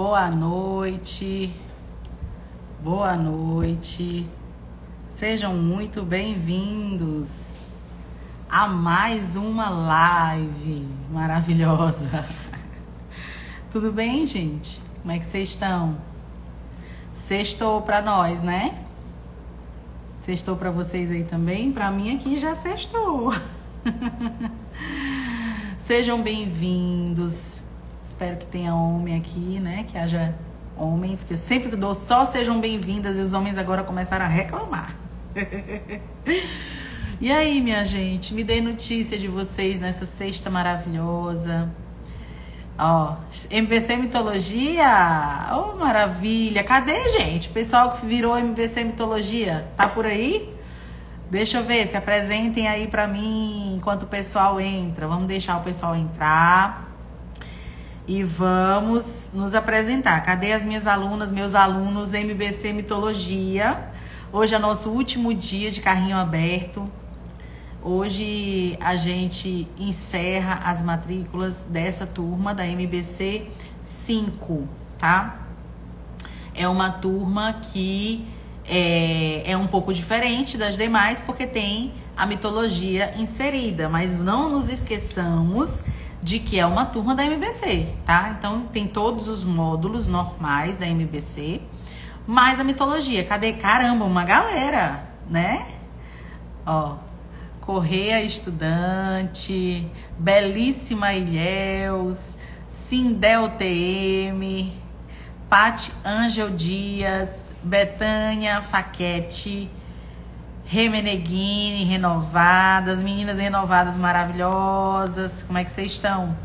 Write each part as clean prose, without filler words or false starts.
Boa noite, boa noite, sejam muito bem-vindos a mais uma live maravilhosa. Tudo bem, gente? Como é que vocês estão? Sextou pra nós, né? Sextou pra vocês aí também? Pra mim aqui já sextou. Sejam bem-vindos. Espero que tenha homem aqui, né? Que haja homens, que eu sempre dou só sejam bem-vindas e os homens agora começaram a reclamar. E aí, minha gente? Me dê notícia de vocês nessa sexta maravilhosa. Ó, MBC Mitologia. Oh, maravilha. Cadê, gente? O pessoal que virou MBC Mitologia, tá por aí? Deixa eu ver, se apresentem aí pra mim enquanto o pessoal entra. Vamos deixar o pessoal entrar. E vamos nos apresentar. Cadê as minhas alunas, meus alunos MBC Mitologia? Hoje é nosso último dia de carrinho aberto. Hoje a gente encerra as matrículas dessa turma da MBC 5, tá? É uma turma que é um pouco diferente das demais, porque tem a mitologia inserida. Mas não nos esqueçamos de que é uma turma da MBC, tá? Então, tem todos os módulos normais da MBC, mais a mitologia. Cadê? Caramba, uma galera, né? Ó, Correia Estudante, Belíssima Ilhéus, Sindel TM, Pati Ângel Dias, Betânia Faquete, Remeneguine, renovadas, meninas renovadas maravilhosas. Como é que vocês estão?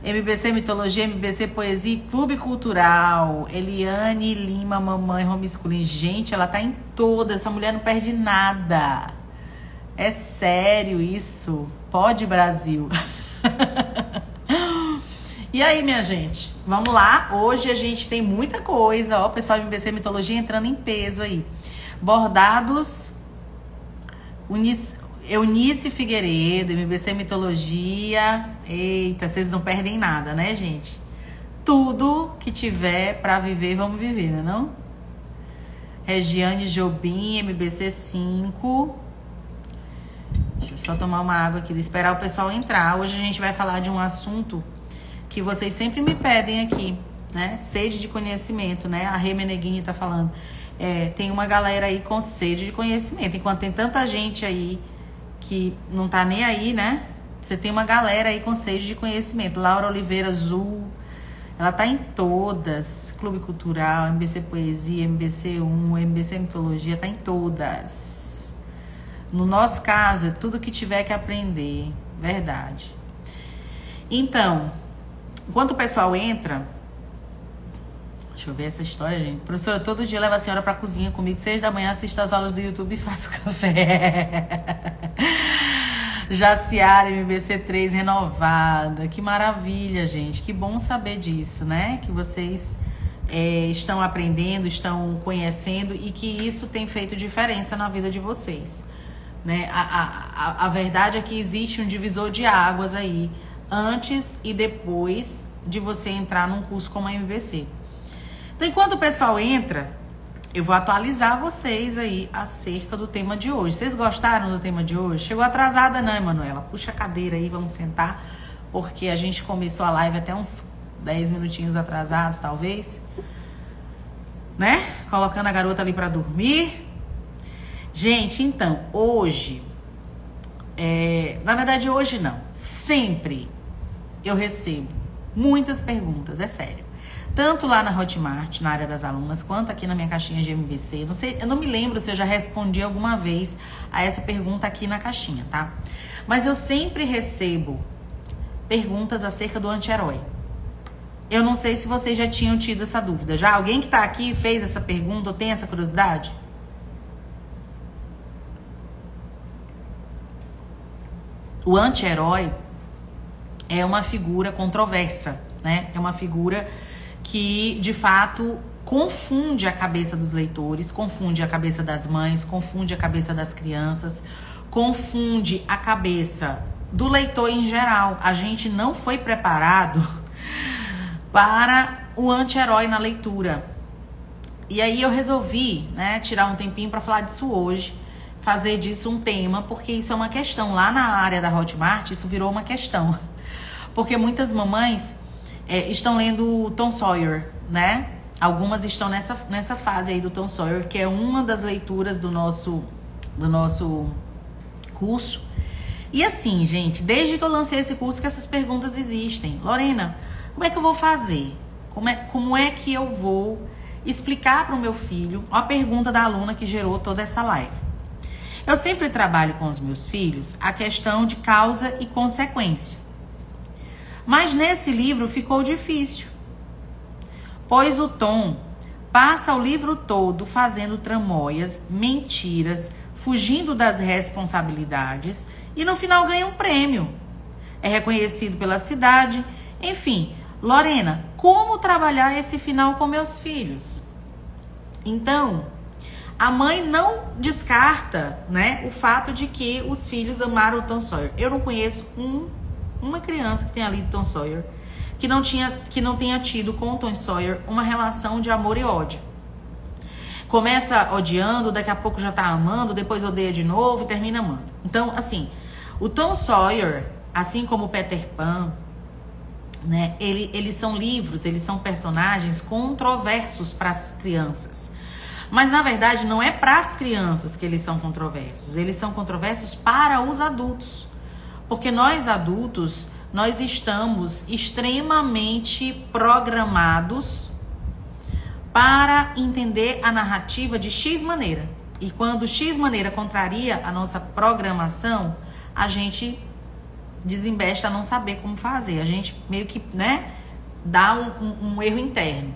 MBC Mitologia, MBC Poesia e Clube Cultural. Eliane Lima, mamãe homeschooling. Gente, ela tá em toda. Essa mulher não perde nada. É sério isso. Pode, Brasil. E aí, minha gente? Vamos lá. Hoje a gente tem muita coisa. Ó, o pessoal do MBC Mitologia entrando em peso aí. Bordados, Eunice Figueiredo, MBC Mitologia. Eita, vocês não perdem nada, né, gente? Tudo que tiver pra viver, vamos viver, né, não? Regiane Jobim, MBC 5. Deixa eu só tomar uma água aqui, esperar o pessoal entrar. Hoje a gente vai falar de um assunto que vocês sempre me pedem aqui, né? Sede de conhecimento, né? A Rê Meneghini tá falando. Tem uma galera aí com sede de conhecimento. Enquanto tem tanta gente aí que não tá nem aí, né? Você tem uma galera aí com sede de conhecimento. Laura Oliveira Zul, ela tá em todas. Clube Cultural, MBC Poesia, MBC 1, MBC Mitologia, tá em todas. No nosso caso, é tudo que tiver que aprender. Verdade. Então, enquanto o pessoal entra... Deixa eu ver essa história, gente. Professora, todo dia leva a senhora pra cozinha comigo, 6 da manhã, assisto as aulas do YouTube e faço café. Jaciara, MBC 3 renovada. Que maravilha, gente. Que bom saber disso, né? Que vocês estão aprendendo, estão conhecendo e que isso tem feito diferença na vida de vocês, né? A verdade é que existe um divisor de águas aí, antes e depois de você entrar num curso como a MBC. Então, enquanto o pessoal entra, eu vou atualizar vocês aí acerca do tema de hoje. Vocês gostaram do tema de hoje? Chegou atrasada, não, Emanuela? Puxa a cadeira aí, vamos sentar, porque a gente começou a live até uns 10 minutinhos atrasados, talvez, né? Colocando a garota ali pra dormir. Gente, então, hoje, na verdade hoje não, sempre eu recebo muitas perguntas, é sério. Tanto lá na Hotmart, na área das alunas, quanto aqui na minha caixinha de MBC. Não sei, eu não me lembro se eu já respondi alguma vez a essa pergunta aqui na caixinha, tá? Mas eu sempre recebo perguntas acerca do anti-herói. Eu não sei se vocês já tinham tido essa dúvida. Já alguém que tá aqui fez essa pergunta ou tem essa curiosidade? O anti-herói é uma figura controversa, né? É uma figura que, de fato, confunde a cabeça dos leitores, confunde a cabeça das mães, confunde a cabeça das crianças, confunde a cabeça do leitor em geral. A gente não foi preparado para o anti-herói na leitura. E aí eu resolvi, né, tirar um tempinho para falar disso hoje, fazer disso um tema, porque isso é uma questão. Lá na área da Hotmart, isso virou uma questão. Porque muitas mamães estão lendo Tom Sawyer, né? Algumas estão nessa fase aí do Tom Sawyer, que é uma das leituras do nosso curso. E assim, gente, desde que eu lancei esse curso que essas perguntas existem. Lorena, como é que eu vou fazer? Como é que eu vou explicar para o meu filho a pergunta da aluna que gerou toda essa live? Eu sempre trabalho com os meus filhos a questão de causa e consequência. Mas nesse livro ficou difícil, pois o Tom passa o livro todo fazendo tramóias, mentiras, fugindo das responsabilidades e no final ganha um prêmio. É reconhecido pela cidade, enfim. Lorena, como trabalhar esse final com meus filhos? Então, a mãe não descarta, né, o fato de que os filhos amaram o Tom Sawyer. Eu não conheço uma criança que tenha lido Tom Sawyer que não tenha tido com o Tom Sawyer uma relação de amor e ódio. Começa odiando, daqui a pouco já tá amando, depois odeia de novo e termina amando. Então, assim, o Tom Sawyer, assim como o Peter Pan, né, eles são livros, eles são personagens controversos para as crianças. Mas, na verdade, não é para as crianças que eles são controversos para os adultos. Porque nós, adultos, nós estamos extremamente programados para entender a narrativa de X maneira. E quando X maneira contraria a nossa programação, a gente desembesta a não saber como fazer. A gente meio que, né, dá um erro interno.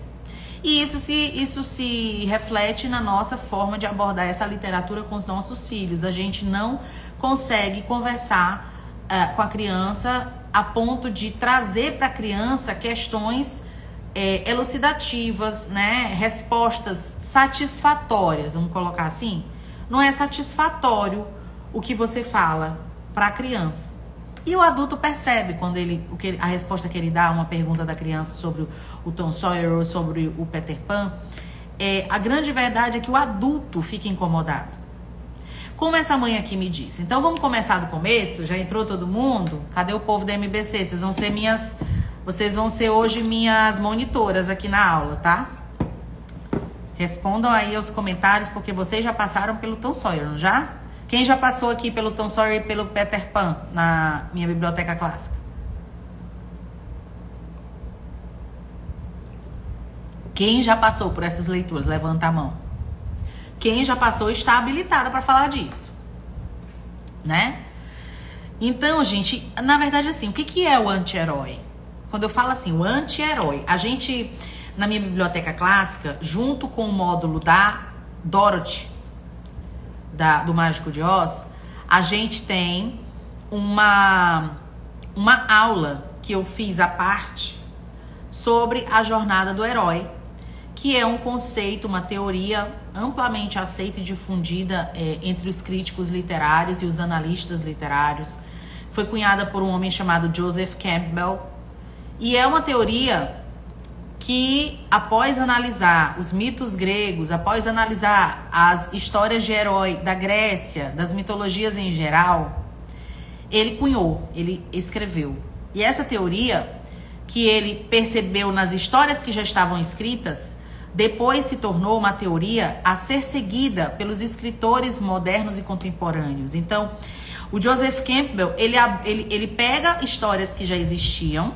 E isso se reflete na nossa forma de abordar essa literatura com os nossos filhos. A gente não consegue conversar com a criança a ponto de trazer para a criança questões elucidativas, né? Respostas satisfatórias, vamos colocar assim. Não é satisfatório o que você fala para a criança. E o adulto percebe quando a resposta que ele dá a uma pergunta da criança sobre o Tom Sawyer ou sobre o Peter Pan. A grande verdade é que o adulto fica incomodado. Como essa mãe aqui me disse. Então vamos começar do começo? Já entrou todo mundo? Cadê o povo da MBC? Vocês vão ser hoje minhas monitoras aqui na aula, tá? Respondam aí aos comentários, porque vocês já passaram pelo Tom Sawyer, não já? Quem já passou aqui pelo Tom Sawyer e pelo Peter Pan na minha biblioteca clássica? Quem já passou por essas leituras? Levanta a mão. Quem já passou está habilitada para falar disso, né? Então, gente, na verdade, assim, o que é o anti-herói? Quando eu falo assim, o anti-herói, a gente, na minha biblioteca clássica, junto com o módulo da Dorothy, do Mágico de Oz, a gente tem uma aula que eu fiz à parte sobre a jornada do herói, que é um conceito, uma teoria amplamente aceita e difundida entre os críticos literários e os analistas literários. Foi cunhada por um homem chamado Joseph Campbell. E é uma teoria que, após analisar os mitos gregos, após analisar as histórias de herói da Grécia, das mitologias em geral, ele escreveu. E essa teoria, que ele percebeu nas histórias que já estavam escritas, depois se tornou uma teoria a ser seguida pelos escritores modernos e contemporâneos. Então, o Joseph Campbell, ele pega histórias que já existiam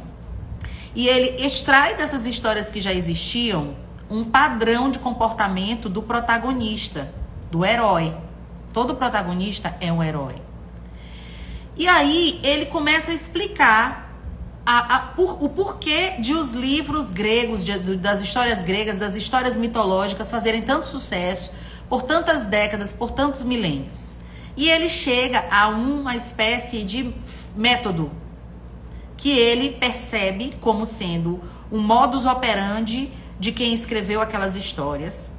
e ele extrai dessas histórias que já existiam um padrão de comportamento do protagonista, do herói. Todo protagonista é um herói. E aí ele começa a explicar o porquê de os livros gregos, das histórias gregas, das histórias mitológicas fazerem tanto sucesso por tantas décadas, por tantos milênios. E ele chega a uma espécie de método que ele percebe como sendo um modus operandi de quem escreveu aquelas histórias.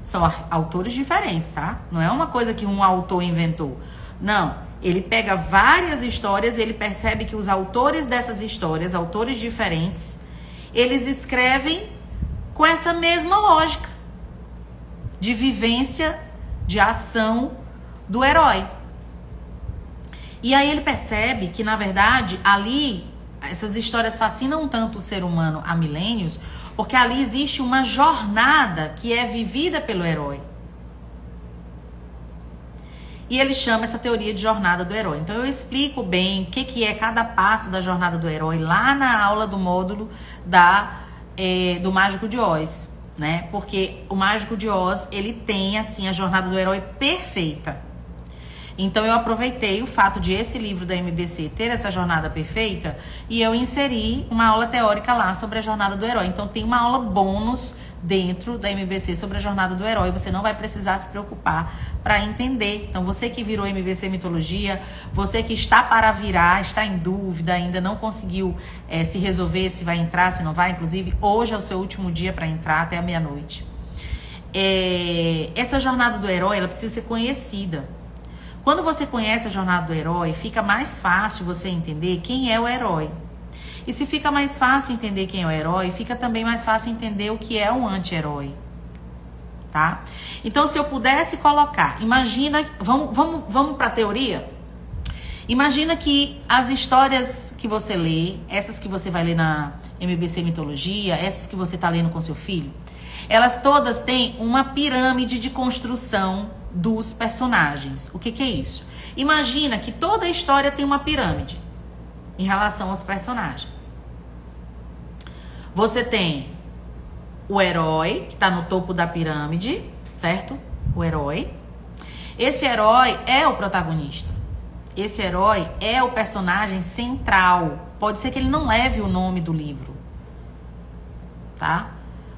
São autores diferentes, tá? Não é uma coisa que um autor inventou. Não, ele pega várias histórias, ele percebe que os autores dessas histórias, autores diferentes, eles escrevem com essa mesma lógica de vivência, de ação do herói. E aí ele percebe que, na verdade, ali, essas histórias fascinam tanto o ser humano há milênios, porque ali existe uma jornada que é vivida pelo herói. E ele chama essa teoria de jornada do herói. Então eu explico bem o que é cada passo da jornada do herói lá na aula do módulo do Mágico de Oz, né? Porque o Mágico de Oz, ele tem assim a jornada do herói perfeita. Então eu aproveitei o fato de esse livro da MBC ter essa jornada perfeita e eu inseri uma aula teórica lá sobre a jornada do herói. Então tem uma aula bônus dentro da MBC sobre a jornada do herói. Você não vai precisar se preocupar para entender. Então você que virou MBC Mitologia, você que está para virar, está em dúvida, ainda não conseguiu se resolver se vai entrar, se não vai. Inclusive hoje é o seu último dia para entrar até a meia-noite. Essa jornada do herói, ela precisa ser conhecida. Quando você conhece a jornada do herói, fica mais fácil você entender quem é o herói. E se fica mais fácil entender quem é o herói, fica também mais fácil entender o que é o anti-herói. Tá? Então, se eu pudesse colocar, imagina, vamos para a teoria? Imagina que as histórias que você lê, essas que você vai ler na MBC Mitologia, essas que você está lendo com seu filho, elas todas têm uma pirâmide de construção dos personagens. O que é isso? Imagina que toda a história tem uma pirâmide em relação aos personagens. Você tem o herói, que está no topo da pirâmide, certo? O herói. Esse herói é o protagonista. Esse herói é o personagem central. Pode ser que ele não leve o nome do livro, tá?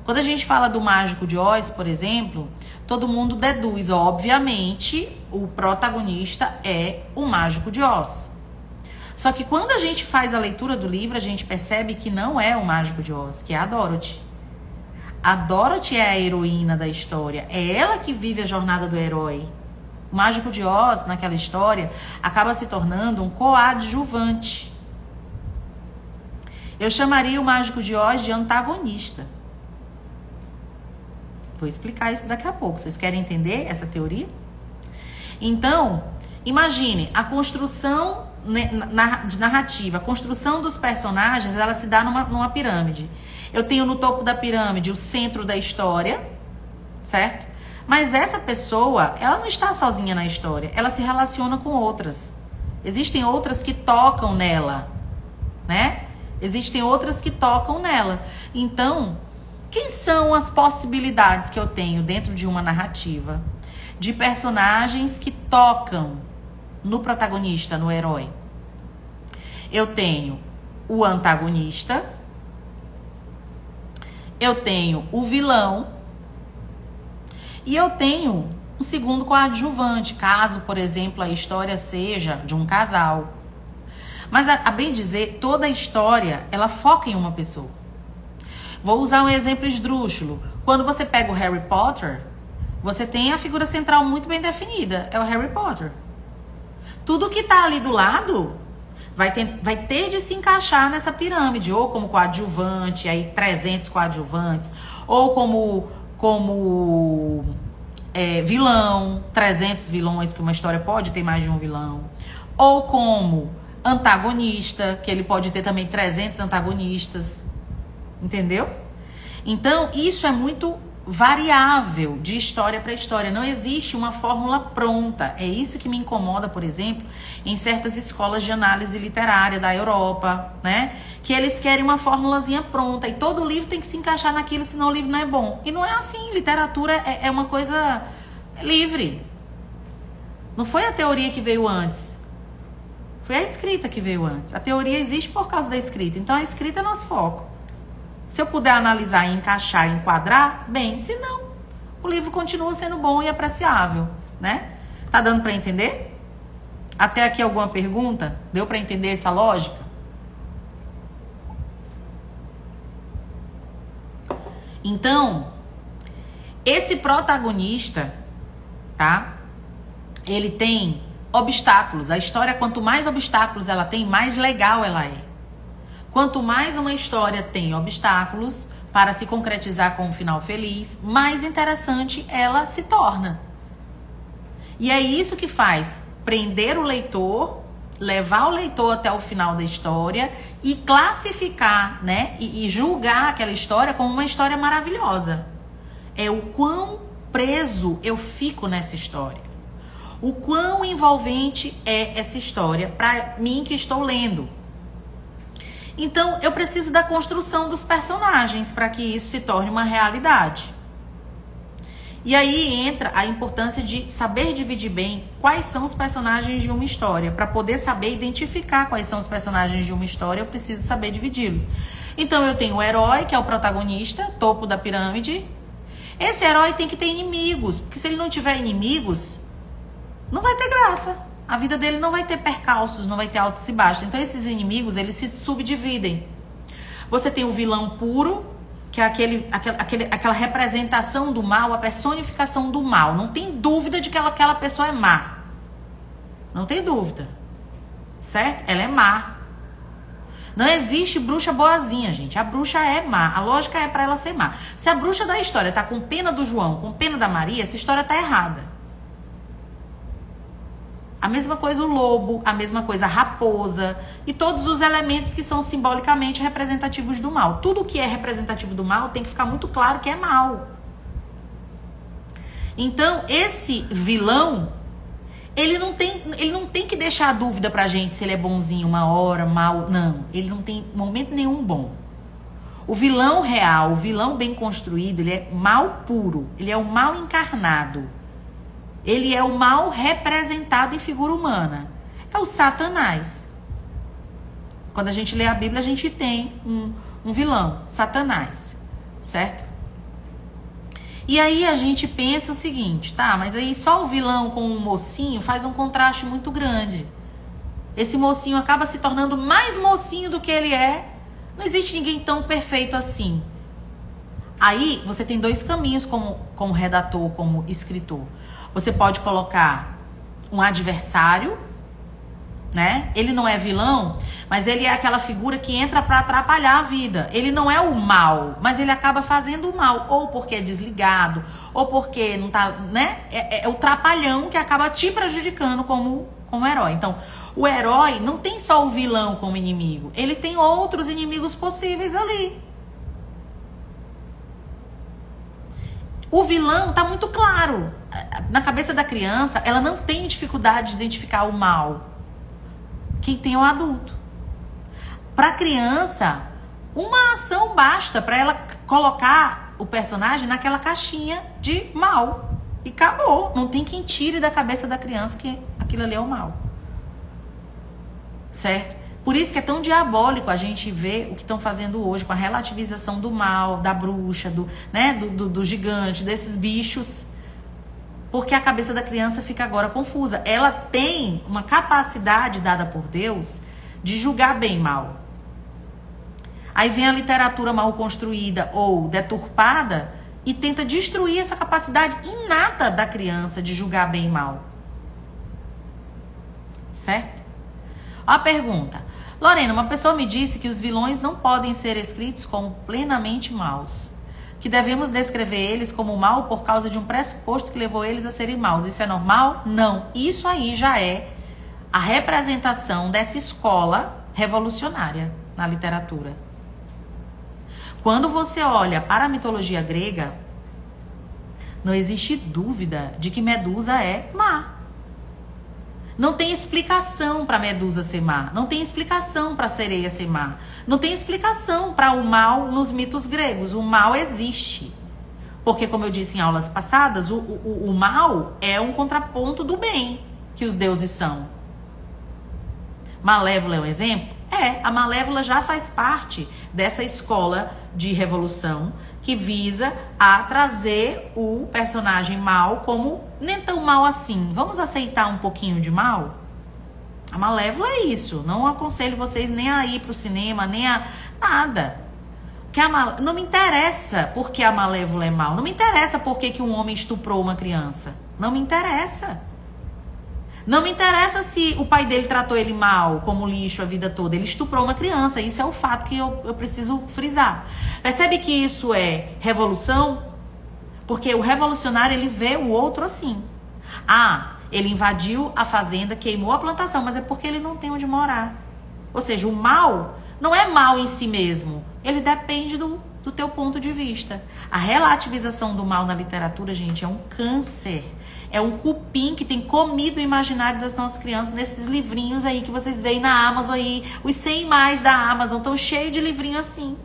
Quando a gente fala do Mágico de Oz, por exemplo, todo mundo deduz, obviamente, o protagonista é o Mágico de Oz. Só que quando a gente faz a leitura do livro, a gente percebe que não é o Mágico de Oz, que é a Dorothy. A Dorothy é a heroína da história, é ela que vive a jornada do herói. O Mágico de Oz, naquela história, acaba se tornando um coadjuvante. Eu chamaria o Mágico de Oz de antagonista. Vou explicar isso daqui a pouco. Vocês querem entender essa teoria? Então, imagine a construção narrativa, a construção dos personagens, ela se dá numa pirâmide. Eu tenho no topo da pirâmide o centro da história, certo? Mas essa pessoa, ela não está sozinha na história, ela se relaciona com outras. Existem outras que tocam nela, né? Existem outras que tocam nela. Então, quem são as possibilidades que eu tenho dentro de uma narrativa de personagens que tocam no protagonista, no herói? Eu tenho o antagonista, eu tenho o vilão e eu tenho um segundo coadjuvante, caso, por exemplo, a história seja de um casal. Mas, a bem dizer, toda a história, ela foca em uma pessoa. Vou usar um exemplo esdrúxulo. Quando você pega o Harry Potter, você tem a figura central muito bem definida. É o Harry Potter. Tudo que tá ali do lado vai ter de se encaixar nessa pirâmide. Ou como coadjuvante, aí 300 coadjuvantes. Ou como vilão, 300 vilões, porque uma história pode ter mais de um vilão. Ou como antagonista, que ele pode ter também 300 antagonistas. Entendeu? Então, isso é muito variável de história para história. Não existe uma fórmula pronta. É isso que me incomoda, por exemplo, em certas escolas de análise literária da Europa, né? Que eles querem uma formulazinha pronta e todo livro tem que se encaixar naquilo, senão o livro não é bom. E não é assim. Literatura é uma coisa livre. Não foi a teoria que veio antes. Foi a escrita que veio antes. A teoria existe por causa da escrita. Então, a escrita é nosso foco. Se eu puder analisar, encaixar, enquadrar, bem, se não, o livro continua sendo bom e apreciável, né? Tá dando para entender? Até aqui alguma pergunta? Deu para entender essa lógica? Então, esse protagonista, tá? Ele tem obstáculos. A história, quanto mais obstáculos ela tem, mais legal ela é. Quanto mais uma história tem obstáculos para se concretizar com um final feliz, mais interessante ela se torna. E é isso que faz prender o leitor, levar o leitor até o final da história e classificar, né, e julgar aquela história como uma história maravilhosa. É o quão preso eu fico nessa história. O quão envolvente é essa história para mim que estou lendo. Então, eu preciso da construção dos personagens para que isso se torne uma realidade. E aí entra a importância de saber dividir bem quais são os personagens de uma história. Para poder saber identificar quais são os personagens de uma história, eu preciso saber dividi-los. Então, eu tenho o herói, que é o protagonista, topo da pirâmide. Esse herói tem que ter inimigos, porque se ele não tiver inimigos, não vai ter graça. A vida dele não vai ter percalços, não vai ter altos e baixos. Então, esses inimigos, eles se subdividem. Você tem o vilão puro, que é aquela representação do mal, a personificação do mal. Não tem dúvida de que aquela pessoa é má. Não tem dúvida. Certo? Ela é má. Não existe bruxa boazinha, gente. A bruxa é má. A lógica é para ela ser má. Se a bruxa da história tá com pena do João, com pena da Maria, essa história tá errada. A mesma coisa o lobo, a mesma coisa a raposa e todos os elementos que são simbolicamente representativos do mal. Tudo que é representativo do mal tem que ficar muito claro que é mal. Então, esse vilão, ele não tem que deixar a dúvida pra gente se ele é bonzinho uma hora, mal. Não, ele não tem momento nenhum bom. O vilão real, o vilão bem construído, ele é mal puro, ele é o mal encarnado. Ele é o mal representado em figura humana. É o Satanás. Quando a gente lê a Bíblia, a gente tem um vilão, Satanás. Certo? E aí a gente pensa o seguinte, tá, mas aí só o vilão com o mocinho faz um contraste muito grande. Esse mocinho acaba se tornando mais mocinho do que ele é. Não existe ninguém tão perfeito assim. Aí você tem dois caminhos como redator, como escritor. Você pode colocar um adversário, né? Ele não é vilão, mas ele é aquela figura que entra para atrapalhar a vida. Ele não é o mal, mas ele acaba fazendo o mal, ou porque é desligado, ou porque não tá, né? É o trapalhão que acaba te prejudicando como herói. Então, o herói não tem só o vilão como inimigo, ele tem outros inimigos possíveis ali. O vilão tá muito claro. Na cabeça da criança, ela não tem dificuldade de identificar o mal. Quem tem é o adulto. Para a criança, uma ação basta para ela colocar o personagem naquela caixinha de mal. E acabou. Não tem quem tire da cabeça da criança que aquilo ali é o mal. Certo? Por isso que é tão diabólico a gente ver o que estão fazendo hoje com a relativização do mal, da bruxa, do gigante, desses bichos. Porque a cabeça da criança fica agora confusa. Ela tem uma capacidade dada por Deus de julgar bem e mal. Aí vem a literatura mal construída ou deturpada e tenta destruir essa capacidade inata da criança de julgar bem e mal. Certo? A pergunta. Lorena, uma pessoa me disse que os vilões não podem ser escritos como plenamente maus. Que devemos descrever eles como mal por causa de um pressuposto que levou eles a serem maus. Isso é normal? Não. Isso aí já é a representação dessa escola revolucionária na literatura. Quando você olha para a mitologia grega, não existe dúvida de que Medusa é má. Não tem explicação para Medusa ser má. Não tem explicação para a sereia ser má. Não tem explicação para o mal nos mitos gregos. O mal existe. Porque, como eu disse em aulas passadas, o mal é um contraponto do bem que os deuses são. Malévola é um exemplo? A Malévola já faz parte dessa escola de revolução que visa a trazer o personagem mal como nem tão mal assim. Vamos aceitar um pouquinho de mal? A Malévola é isso. Não aconselho vocês nem a ir pro cinema, nem a nada. Não me interessa porque a Malévola é mal. Não me interessa porque que um homem estuprou uma criança. Não me interessa. Não me interessa se o pai dele tratou ele mal, como lixo a vida toda. Ele estuprou uma criança. Isso é o fato que eu preciso frisar. Percebe que isso é revolução? Porque o revolucionário, ele vê o outro assim. Ah, ele invadiu a fazenda, queimou a plantação, mas é porque ele não tem onde morar. Ou seja, o mal não é mal em si mesmo. Ele depende do teu ponto de vista. A relativização do mal na literatura, gente, é um câncer. É um cupim que tem comido o imaginário das nossas crianças nesses livrinhos aí que vocês veem na Amazon aí. Os 100 mais da Amazon estão cheios de livrinho assim.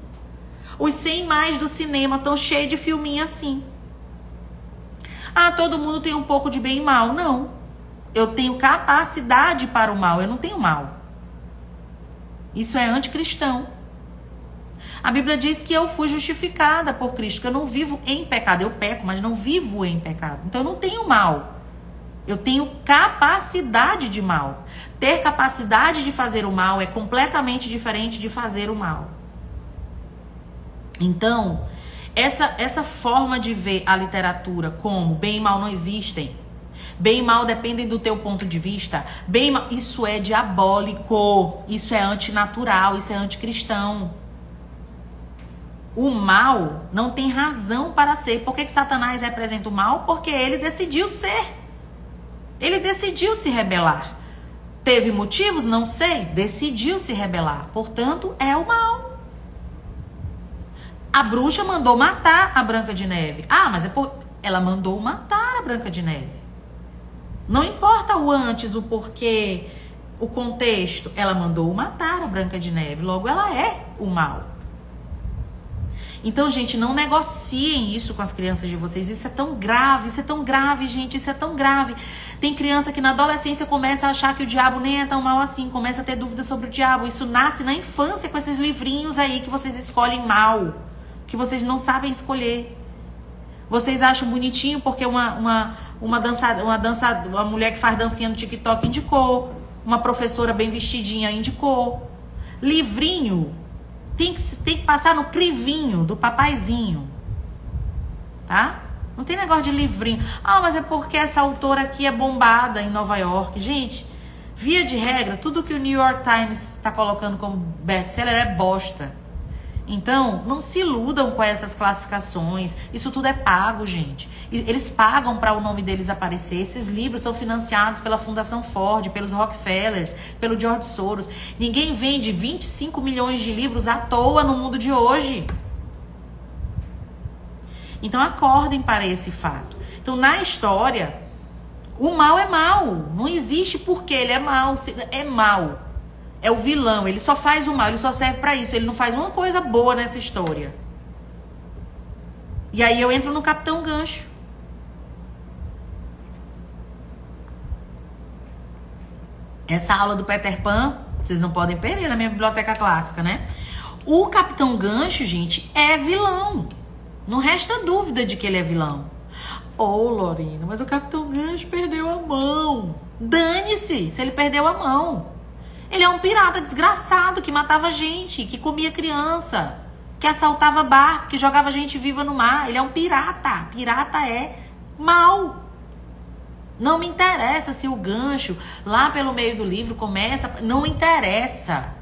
Os 100 mais do cinema estão cheios de filminho assim. Ah, todo mundo tem um pouco de bem e mal. Não. Eu tenho capacidade para o mal. Eu não tenho mal. Isso é anticristão. A Bíblia diz que eu fui justificada por Cristo, que eu não vivo em pecado. Eu peco, mas não vivo em pecado. Então eu não tenho mal. Eu tenho capacidade de mal. Ter capacidade de fazer o mal é completamente diferente de fazer o mal. Então, essa forma de ver a literatura como bem e mal não existem, bem e mal dependem do teu ponto de vista, bem e mal, isso é diabólico, isso é antinatural, isso é anticristão. O mal não tem razão para ser. Por que Satanás representa o mal? Porque ele decidiu ser. Ele decidiu se rebelar. Teve motivos? Não sei. Decidiu se rebelar. Portanto, é o mal. A bruxa mandou matar a Branca de Neve. Ah, mas ela mandou matar a Branca de Neve. Não importa o antes, o porquê, o contexto. Ela mandou matar a Branca de Neve. Logo, ela é o mal. Então, gente, não negociem isso com as crianças de vocês. Isso é tão grave, gente, isso é tão grave. Tem criança que na adolescência começa a achar que o diabo nem é tão mal assim, começa a ter dúvidas sobre o diabo. Isso nasce na infância com esses livrinhos aí que vocês escolhem mal, que vocês não sabem escolher. Vocês acham bonitinho porque uma mulher que faz dancinha no TikTok indicou, uma professora bem vestidinha indicou. Livrinho tem que passar no crivinho do papaizinho, tá? Não tem negócio de livrinho. Ah, mas é porque essa autora aqui é bombada em Nova York. Gente, via de regra, tudo que o New York Times está colocando como best-seller é bosta. Então, não se iludam com essas classificações. Isso tudo é pago, gente. Eles pagam para o nome deles aparecer. Esses livros são financiados pela Fundação Ford, pelos Rockefellers, pelo George Soros. Ninguém vende 25 milhões de livros à toa no mundo de hoje. Então, acordem para esse fato. Então, na história, o mal é mal. Não existe porque ele é mal. É mal. É o vilão, ele só faz o mal, ele só serve pra isso. Ele não faz uma coisa boa nessa história. E aí eu entro no Capitão Gancho. Essa aula do Peter Pan, vocês não podem perder na minha biblioteca clássica, né? O Capitão Gancho, gente, é vilão. Não resta dúvida de que ele é vilão. Ô, Lorena, mas o Capitão Gancho perdeu a mão. Dane-se se ele perdeu a mão. Ele é um pirata desgraçado que matava gente, que comia criança, que assaltava barco, que jogava gente viva no mar. Ele é um pirata. Pirata é mal. Não me interessa se o gancho lá pelo meio do livro começa... Não interessa.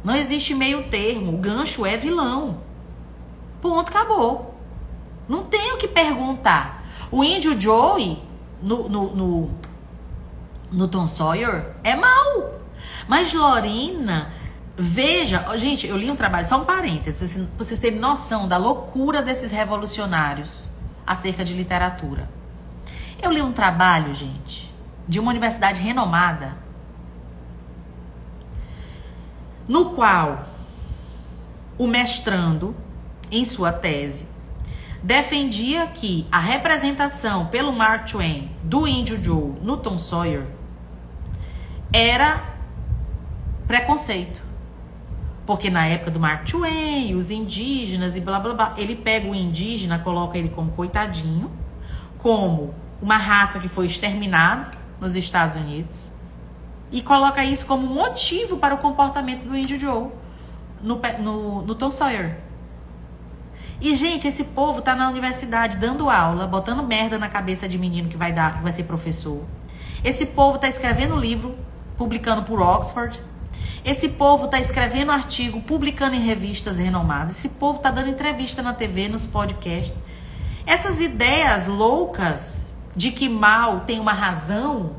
Não existe meio termo. O gancho é vilão. Ponto, acabou. Não tem o que perguntar. O índio Joey, no Tom Sawyer, é mau. Mas Lorena, veja... Gente, eu li um trabalho, só um parênteses, pra vocês terem noção da loucura desses revolucionários acerca de literatura. Eu li um trabalho, gente, de uma universidade renomada, no qual o mestrando, em sua tese, defendia que a representação pelo Mark Twain do índio Joe no Tom Sawyer era preconceito. Porque na época do Mark Twain, os indígenas e blá blá blá, ele pega o indígena, coloca ele como coitadinho, como uma raça que foi exterminada nos Estados Unidos, e coloca isso como motivo para o comportamento do índio Joe no Tom Sawyer. E, gente, esse povo tá na universidade dando aula, botando merda na cabeça de menino que vai ser professor. Esse povo tá escrevendo livro, publicando por Oxford. Esse povo tá escrevendo artigo, publicando em revistas renomadas. Esse povo tá dando entrevista na TV, nos podcasts. Essas ideias loucas de que mal tem uma razão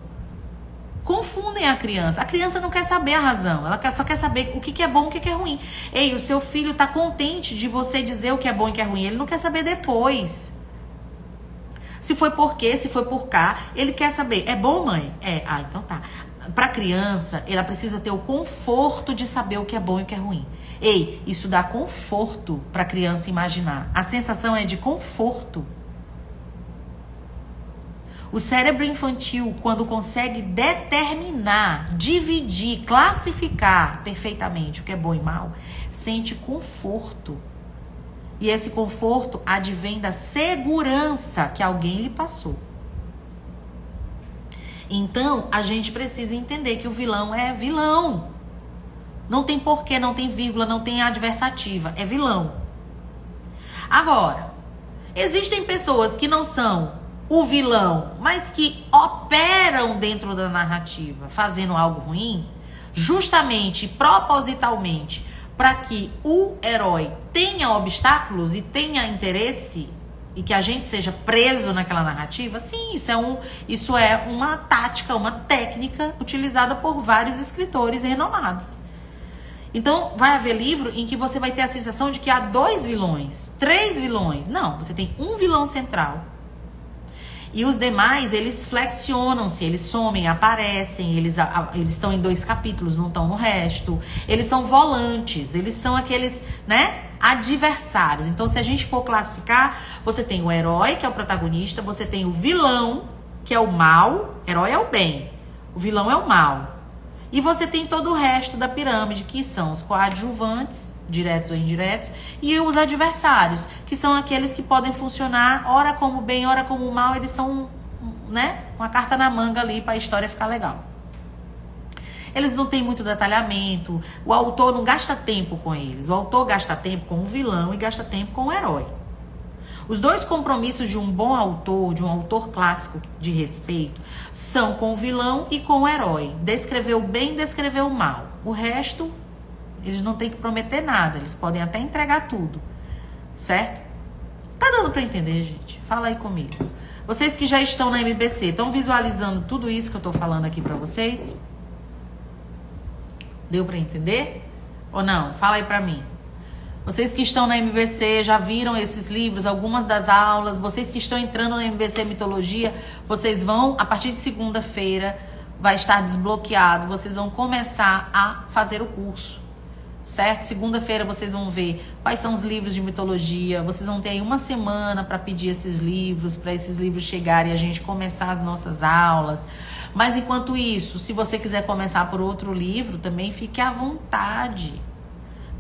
confundem a criança. A criança não quer saber a razão. Ela só quer saber o que é bom e o que é ruim. Ei, o seu filho tá contente de você dizer o que é bom e o que é ruim. Ele não quer saber depois. Se foi por quê, se foi por cá. Ele quer saber. É bom, mãe? É. Ah, então tá. Pra criança, ela precisa ter o conforto de saber o que é bom e o que é ruim. Ei, isso dá conforto pra criança imaginar. A sensação é de conforto. O cérebro infantil, quando consegue determinar, dividir, classificar perfeitamente o que é bom e mal, sente conforto. E esse conforto advém da segurança que alguém lhe passou. Então, a gente precisa entender que o vilão é vilão. Não tem porquê, não tem vírgula, não tem adversativa. É vilão. Agora, existem pessoas que não são o vilão, mas que operam dentro da narrativa, fazendo algo ruim, justamente, propositalmente, para que o herói tenha obstáculos e tenha interesse e que a gente seja preso naquela narrativa. Sim, isso é uma tática, uma técnica utilizada por vários escritores renomados. Então, vai haver livro em que você vai ter a sensação de que há 2 vilões, 3 vilões. Não, você tem um vilão central. E os demais, eles flexionam-se, eles somem, aparecem, eles estão em 2 capítulos, não estão no resto. Eles são volantes, eles são aqueles, né, adversários. Então, se a gente for classificar, você tem o herói, que é o protagonista, você tem o vilão, que é o mal, herói é o bem, o vilão é o mal. E você tem todo o resto da pirâmide, que são os coadjuvantes, diretos ou indiretos, e os adversários, que são aqueles que podem funcionar ora como bem, ora como mal. Eles são, né, uma carta na manga ali para a história ficar legal. Eles não têm muito detalhamento, o autor não gasta tempo com eles. O autor gasta tempo com o vilão e gasta tempo com o herói. Os 2 compromissos de um bom autor, de um autor clássico de respeito, são com o vilão e com o herói. Descrever o bem, descrever o mal. O resto, eles não têm que prometer nada. Eles podem até entregar tudo. Certo? Tá dando pra entender, gente? Fala aí comigo. Vocês que já estão na MBC, estão visualizando tudo isso que eu tô falando aqui pra vocês? Deu pra entender? Ou não? Fala aí pra mim. Vocês que estão na MBC já viram esses livros, algumas das aulas. Vocês que estão entrando na MBC Mitologia, vocês vão, a partir de segunda-feira, vai estar desbloqueado. Vocês vão começar a fazer o curso, certo? Segunda-feira vocês vão ver quais são os livros de mitologia. Vocês vão ter aí uma semana para pedir esses livros, para esses livros chegarem e a gente começar as nossas aulas. Mas enquanto isso, se você quiser começar por outro livro, também fique à vontade.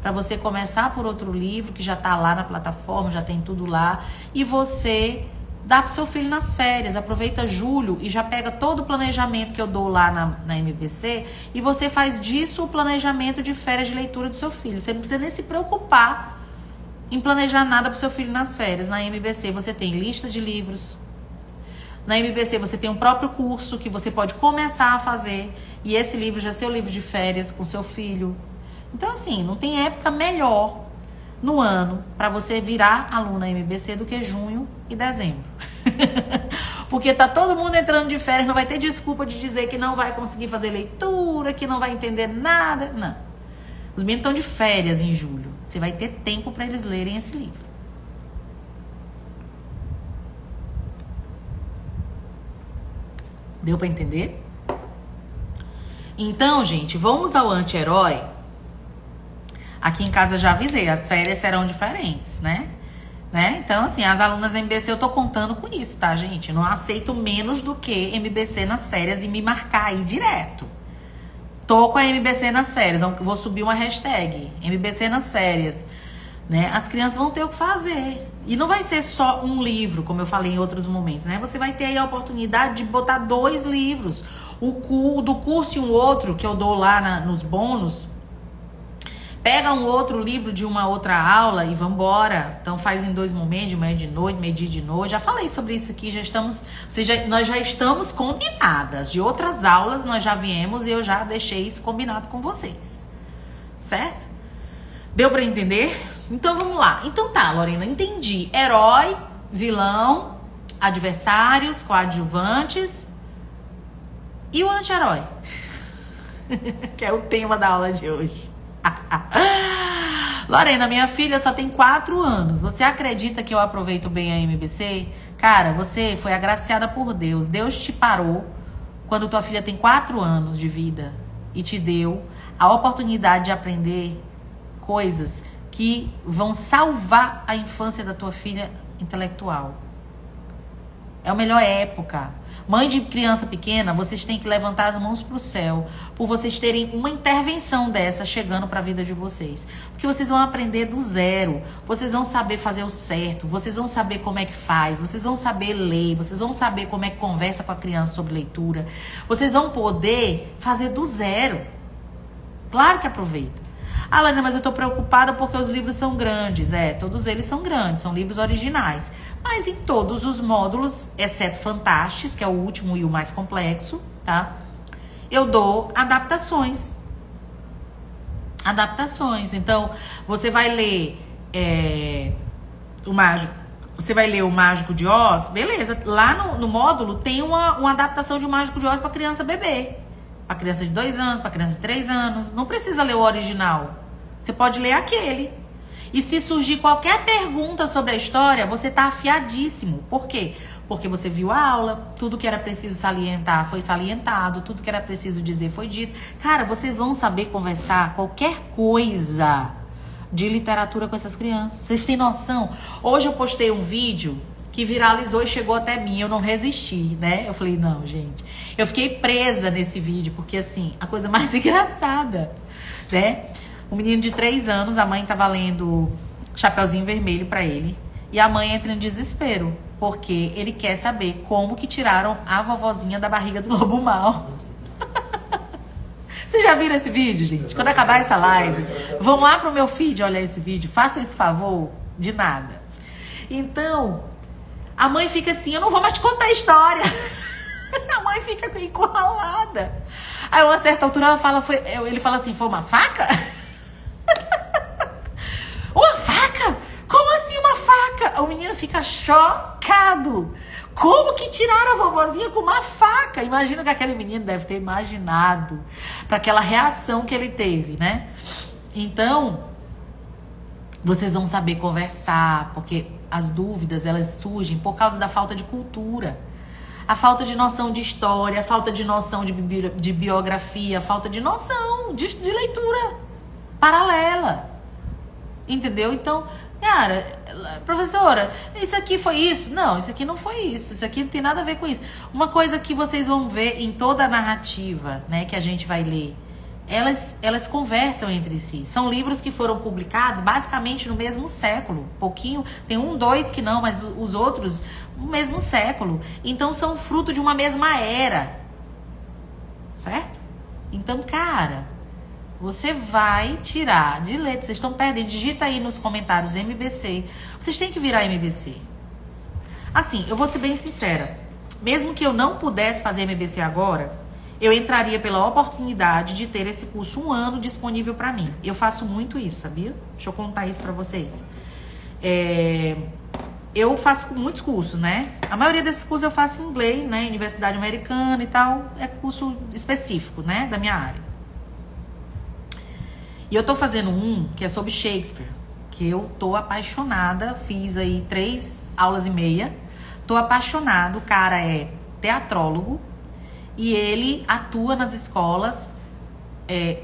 Para você começar por outro livro que já tá lá na plataforma, já tem tudo lá, e você dá pro seu filho nas férias. Aproveita julho e já pega todo o planejamento que eu dou lá na MBC e você faz disso o planejamento de férias de leitura do seu filho. Você não precisa nem se preocupar em planejar nada pro seu filho nas férias. Na MBC você tem lista de livros. Na MBC você tem um próprio curso que você pode começar a fazer e esse livro já é seu livro de férias com seu filho. Então, assim, não tem época melhor no ano para você virar aluna MBC do que junho e dezembro. Porque tá todo mundo entrando de férias, não vai ter desculpa de dizer que não vai conseguir fazer leitura, que não vai entender nada. Não. Os meninos estão de férias em julho. Você vai ter tempo para eles lerem esse livro. Deu para entender? Então, gente, vamos ao anti-herói. Aqui em casa já avisei, as férias serão diferentes, né? Então, assim, as alunas MBC, eu tô contando com isso, tá, gente? Eu não aceito menos do que MBC nas férias e me marcar aí direto. Tô com a MBC nas férias, vou subir uma hashtag, MBC nas férias, né? As crianças vão ter o que fazer. E não vai ser só um livro, como eu falei em outros momentos, né? Você vai ter aí a oportunidade de botar 2 livros. O do curso e um outro que eu dou lá nos bônus. Pega um outro livro de uma outra aula e vambora. Então faz em 2 momentos, de manhã e de noite, meio-dia e de noite. Já falei sobre isso aqui, nós já estamos combinadas. De outras aulas nós já viemos e eu já deixei isso combinado com vocês. Certo? Deu pra entender? Então vamos lá. Então tá, Lorena, entendi. Herói, vilão, adversários, coadjuvantes e o anti-herói. Que é o tema da aula de hoje. Lorena, minha filha só tem 4 anos. Você acredita que eu aproveito bem a MBC? Cara, você foi agraciada por Deus. Deus te parou quando tua filha tem 4 anos de vida e te deu a oportunidade de aprender coisas que vão salvar a infância da tua filha intelectual. É a melhor época. Mãe de criança pequena, vocês têm que levantar as mãos pro céu por vocês terem uma intervenção dessa chegando para a vida de vocês. Porque vocês vão aprender do zero. Vocês vão saber fazer o certo. Vocês vão saber como é que faz. Vocês vão saber ler. Vocês vão saber como é que conversa com a criança sobre leitura. Vocês vão poder fazer do zero. Claro que aproveita. Ah, Lana, mas eu tô preocupada porque os livros são grandes. Todos eles são grandes, são livros originais. Mas em todos os módulos, exceto Fantastes, que é o último e o mais complexo, tá? Eu dou adaptações. Então, você vai ler o Mágico. Você vai ler o Mágico de Oz, beleza. Lá no módulo tem uma adaptação de O Mágico de Oz para criança bebê. Para criança de 2 anos, para criança de 3 anos. Não precisa ler o original. Você pode ler aquele. E se surgir qualquer pergunta sobre a história, você tá afiadíssimo. Por quê? Porque você viu a aula, tudo que era preciso salientar foi salientado, tudo que era preciso dizer foi dito. Cara, vocês vão saber conversar qualquer coisa de literatura com essas crianças. Vocês têm noção? Hoje eu postei um vídeo que viralizou e chegou até mim. Eu não resisti, né? Eu falei, não, gente. Eu fiquei presa nesse vídeo, porque, assim, a coisa mais engraçada, né? Um menino de 3 anos, a mãe tava lendo Chapeuzinho Vermelho pra ele. E a mãe entra em desespero, porque ele quer saber como que tiraram a vovozinha da barriga do lobo mau. Vocês já viram esse vídeo, gente? Quando acabar essa live, vão lá pro meu feed olhar esse vídeo. Façam esse favor de nada. Então, a mãe fica assim, eu não vou mais te contar a história. A mãe fica encurralada. Aí, a uma certa altura, ele fala assim, foi uma faca? Uma faca? Como assim uma faca? O menino fica chocado. Como que tiraram a vovozinha com uma faca? Imagina o que aquele menino deve ter imaginado para aquela reação que ele teve, né? Então, vocês vão saber conversar, porque as dúvidas, elas surgem por causa da falta de cultura. A falta de noção de história, a falta de noção de biografia, a falta de noção de leitura paralela. Entendeu? Então, cara, professora, isso aqui foi isso? Não, isso aqui não foi isso. Isso aqui não tem nada a ver com isso. Uma coisa que vocês vão ver em toda a narrativa, né, que a gente vai ler, elas conversam entre si. São livros que foram publicados basicamente no mesmo século. Pouquinho, tem 1, 2 que não, mas os outros no mesmo século. Então são fruto de uma mesma era. Certo? Então, cara, você vai tirar de letra. Vocês estão perdendo. Digita aí nos comentários MBC. Vocês têm que virar MBC. Assim, eu vou ser bem sincera. Mesmo que eu não pudesse fazer MBC agora, eu entraria pela oportunidade de ter esse curso 1 ano disponível para mim. Eu faço muito isso, sabia? Deixa eu contar isso para vocês. Eu faço muitos cursos, né? A maioria desses cursos eu faço em inglês, né? Universidade americana e tal. É curso específico, né? Da minha área. E eu tô fazendo um que é sobre Shakespeare, que eu tô apaixonada. Fiz aí 3 aulas e meia. Tô apaixonada. O cara é teatrólogo. E ele atua nas escolas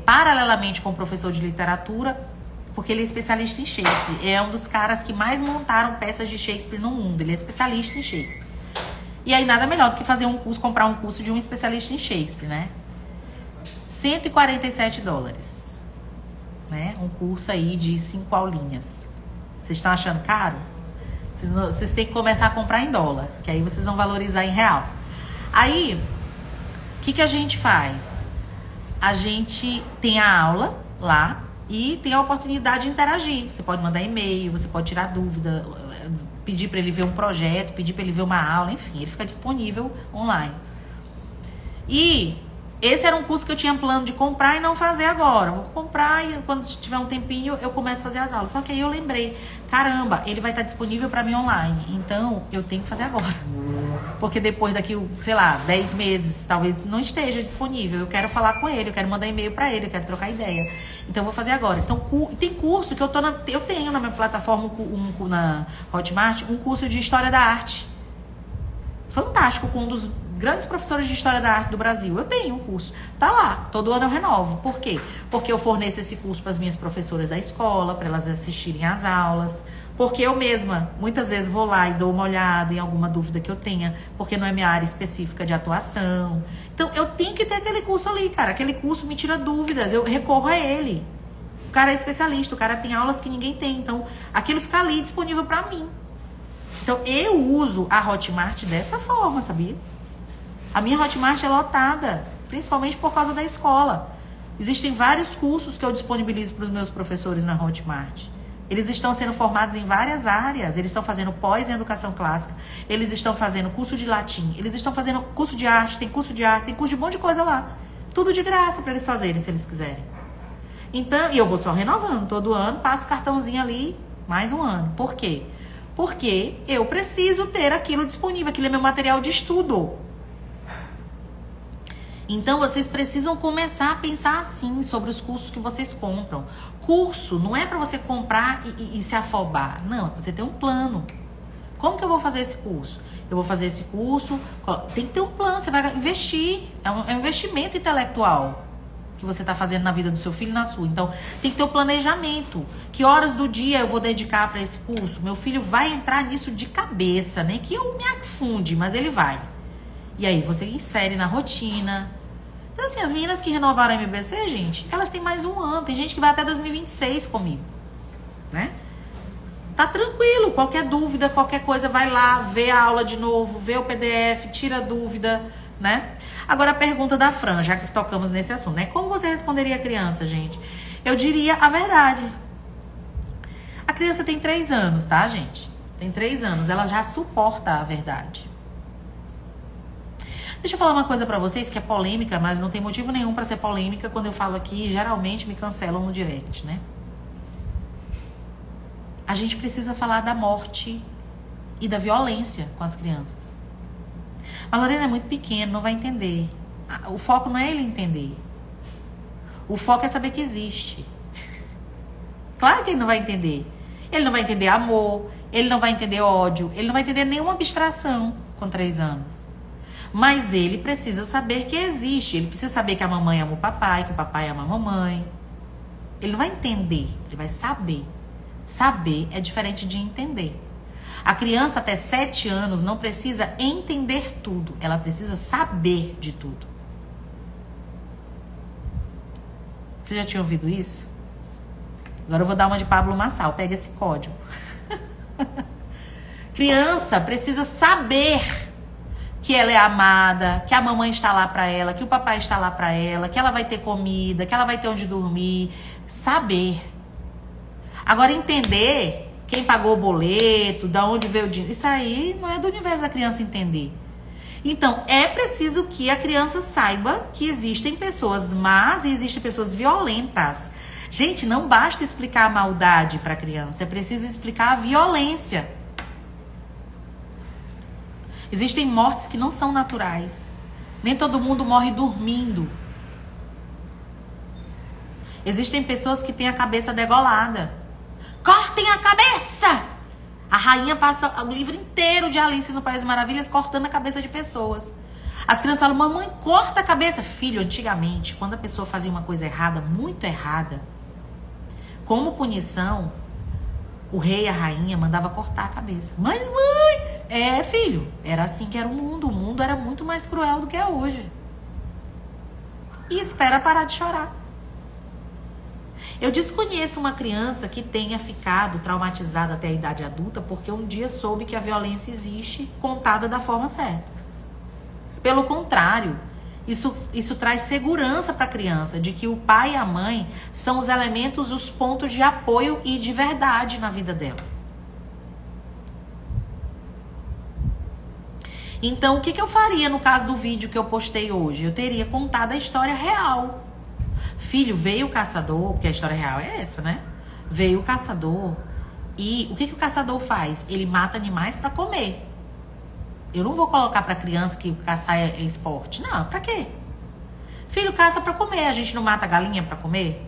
paralelamente com o professor de literatura, porque ele é especialista em Shakespeare. É um dos caras que mais montaram peças de Shakespeare no mundo. Ele é especialista em Shakespeare. E aí nada melhor do que fazer um curso, comprar um curso de um especialista em Shakespeare, né? $147. Né? Um curso aí de 5 aulinhas. Vocês estão achando caro? Vocês têm que começar a comprar em dólar, que aí vocês vão valorizar em real. Aí, o que a gente faz? A gente tem a aula lá, E tem a oportunidade de interagir. Você pode mandar e-mail, você pode tirar dúvida, pedir para ele ver um projeto, pedir para ele ver uma aula, enfim, ele fica disponível online. E esse era um curso que eu tinha plano de comprar e não fazer agora. Vou comprar e quando tiver um tempinho eu começo a fazer as aulas. Só que aí eu lembrei, caramba, ele vai estar disponível para mim online. Então eu tenho que fazer agora. Porque depois daqui, sei lá, 10 meses, talvez não esteja disponível. Eu quero falar com ele, eu quero mandar e-mail para ele, eu quero trocar ideia. Então eu vou fazer agora. Então tem curso que eu tenho na minha plataforma, na Hotmart, um curso de História da Arte. Fantástico, com um dos grandes professores de História da Arte do Brasil. Eu tenho um curso. Tá lá, todo ano eu renovo. Por quê? Porque eu forneço esse curso para as minhas professoras da escola, para elas assistirem às aulas. Porque eu mesma, muitas vezes, vou lá e dou uma olhada em alguma dúvida que eu tenha, porque não é minha área específica de atuação. Então, eu tenho que ter aquele curso ali, cara. Aquele curso me tira dúvidas, eu recorro a ele. O cara é especialista, o cara tem aulas que ninguém tem. Então, aquilo fica ali disponível para mim. Então, eu uso a Hotmart dessa forma, sabia? A minha Hotmart é lotada, principalmente por causa da escola. Existem vários cursos que eu disponibilizo para os meus professores na Hotmart. Eles estão sendo formados em várias áreas. Eles estão fazendo pós em educação clássica. Eles estão fazendo curso de latim. Eles estão fazendo curso de arte. Tem curso de arte, tem curso de um monte de coisa lá. Tudo de graça para eles fazerem, se eles quiserem. Então, e eu vou só renovando. Todo ano, passo cartãozinho ali, mais um ano. Por quê? Porque eu preciso ter aquilo disponível. Aquilo é meu material de estudo. Então, vocês precisam começar a pensar assim sobre os cursos que vocês compram. Curso não é para você comprar e se afobar. Não, é para você ter um plano. Como que eu vou fazer esse curso? Eu vou fazer esse curso... Tem que ter um plano, você vai investir. É um investimento intelectual que você está fazendo na vida do seu filho e na sua. Então, tem que ter um planejamento. Que horas do dia eu vou dedicar para esse curso? Meu filho vai entrar nisso de cabeça, nem que eu me afunde, mas ele vai. E aí você insere na rotina. Então, assim, as meninas que renovaram a MBC, gente, elas têm mais um ano. Tem gente que vai até 2026 comigo, né? Tá tranquilo. Qualquer dúvida, qualquer coisa, vai lá, vê a aula de novo, vê o PDF, tira a dúvida, né? Agora a pergunta da Fran, já que tocamos nesse assunto, né? Como você responderia a criança, gente? Eu diria a verdade. A criança tem 3 anos, tá, gente? Tem 3 anos, ela já suporta a verdade. Deixa eu falar uma coisa pra vocês que é polêmica, mas não tem motivo nenhum pra ser polêmica. Quando eu falo aqui, geralmente me cancelam no direct, né? A gente precisa falar da morte e da violência com as crianças. A Lorena é muito pequena, não vai entender. O foco não é ele entender. O foco é saber que existe. Claro que ele não vai entender. Ele não vai entender amor, ele não vai entender ódio, ele não vai entender nenhuma abstração com 3 anos. Mas ele precisa saber que existe. Ele precisa saber que a mamãe ama o papai, que o papai ama a mamãe. Ele não vai entender, ele vai saber. Saber é diferente de entender. A criança até 7 anos não precisa entender tudo. Ela precisa saber de tudo. Você já tinha ouvido isso? Agora eu vou dar uma de Pablo Marçal. Pega esse código. Criança precisa saber que ela é amada, que a mamãe está lá para ela, que o papai está lá para ela, que ela vai ter comida, que ela vai ter onde dormir. Saber. Agora, entender quem pagou o boleto, de onde veio o dinheiro, isso aí não é do universo da criança entender. Então, é preciso que a criança saiba que existem pessoas más e existem pessoas violentas. Gente, não basta explicar a maldade para a criança, é preciso explicar a violência. Existem mortes que não são naturais. Nem todo mundo morre dormindo. Existem pessoas que têm a cabeça degolada. Cortem a cabeça! A rainha passa o livro inteiro de Alice no País das Maravilhas cortando a cabeça de pessoas. As crianças falam, mamãe, corta a cabeça. Filho, antigamente, quando a pessoa fazia uma coisa errada, muito errada, como punição, o rei e a rainha mandava cortar a cabeça. Mas, mãe, filho, era assim que era o mundo. O mundo era muito mais cruel do que é hoje. E espera parar de chorar. Eu desconheço uma criança que tenha ficado traumatizada até a idade adulta porque um dia soube que a violência existe contada da forma certa. Pelo contrário, Isso traz segurança para a criança, de que o pai e a mãe são os elementos, os pontos de apoio e de verdade na vida dela. Então, o que eu faria no caso do vídeo que eu postei hoje? Eu teria contado a história real. Filho, veio o caçador, porque a história real é essa, né? Veio o caçador e o que o caçador faz? Ele mata animais para comer. Eu não vou colocar pra criança que caçar é esporte. Não, pra quê? Filho, caça pra comer. A gente não mata a galinha pra comer?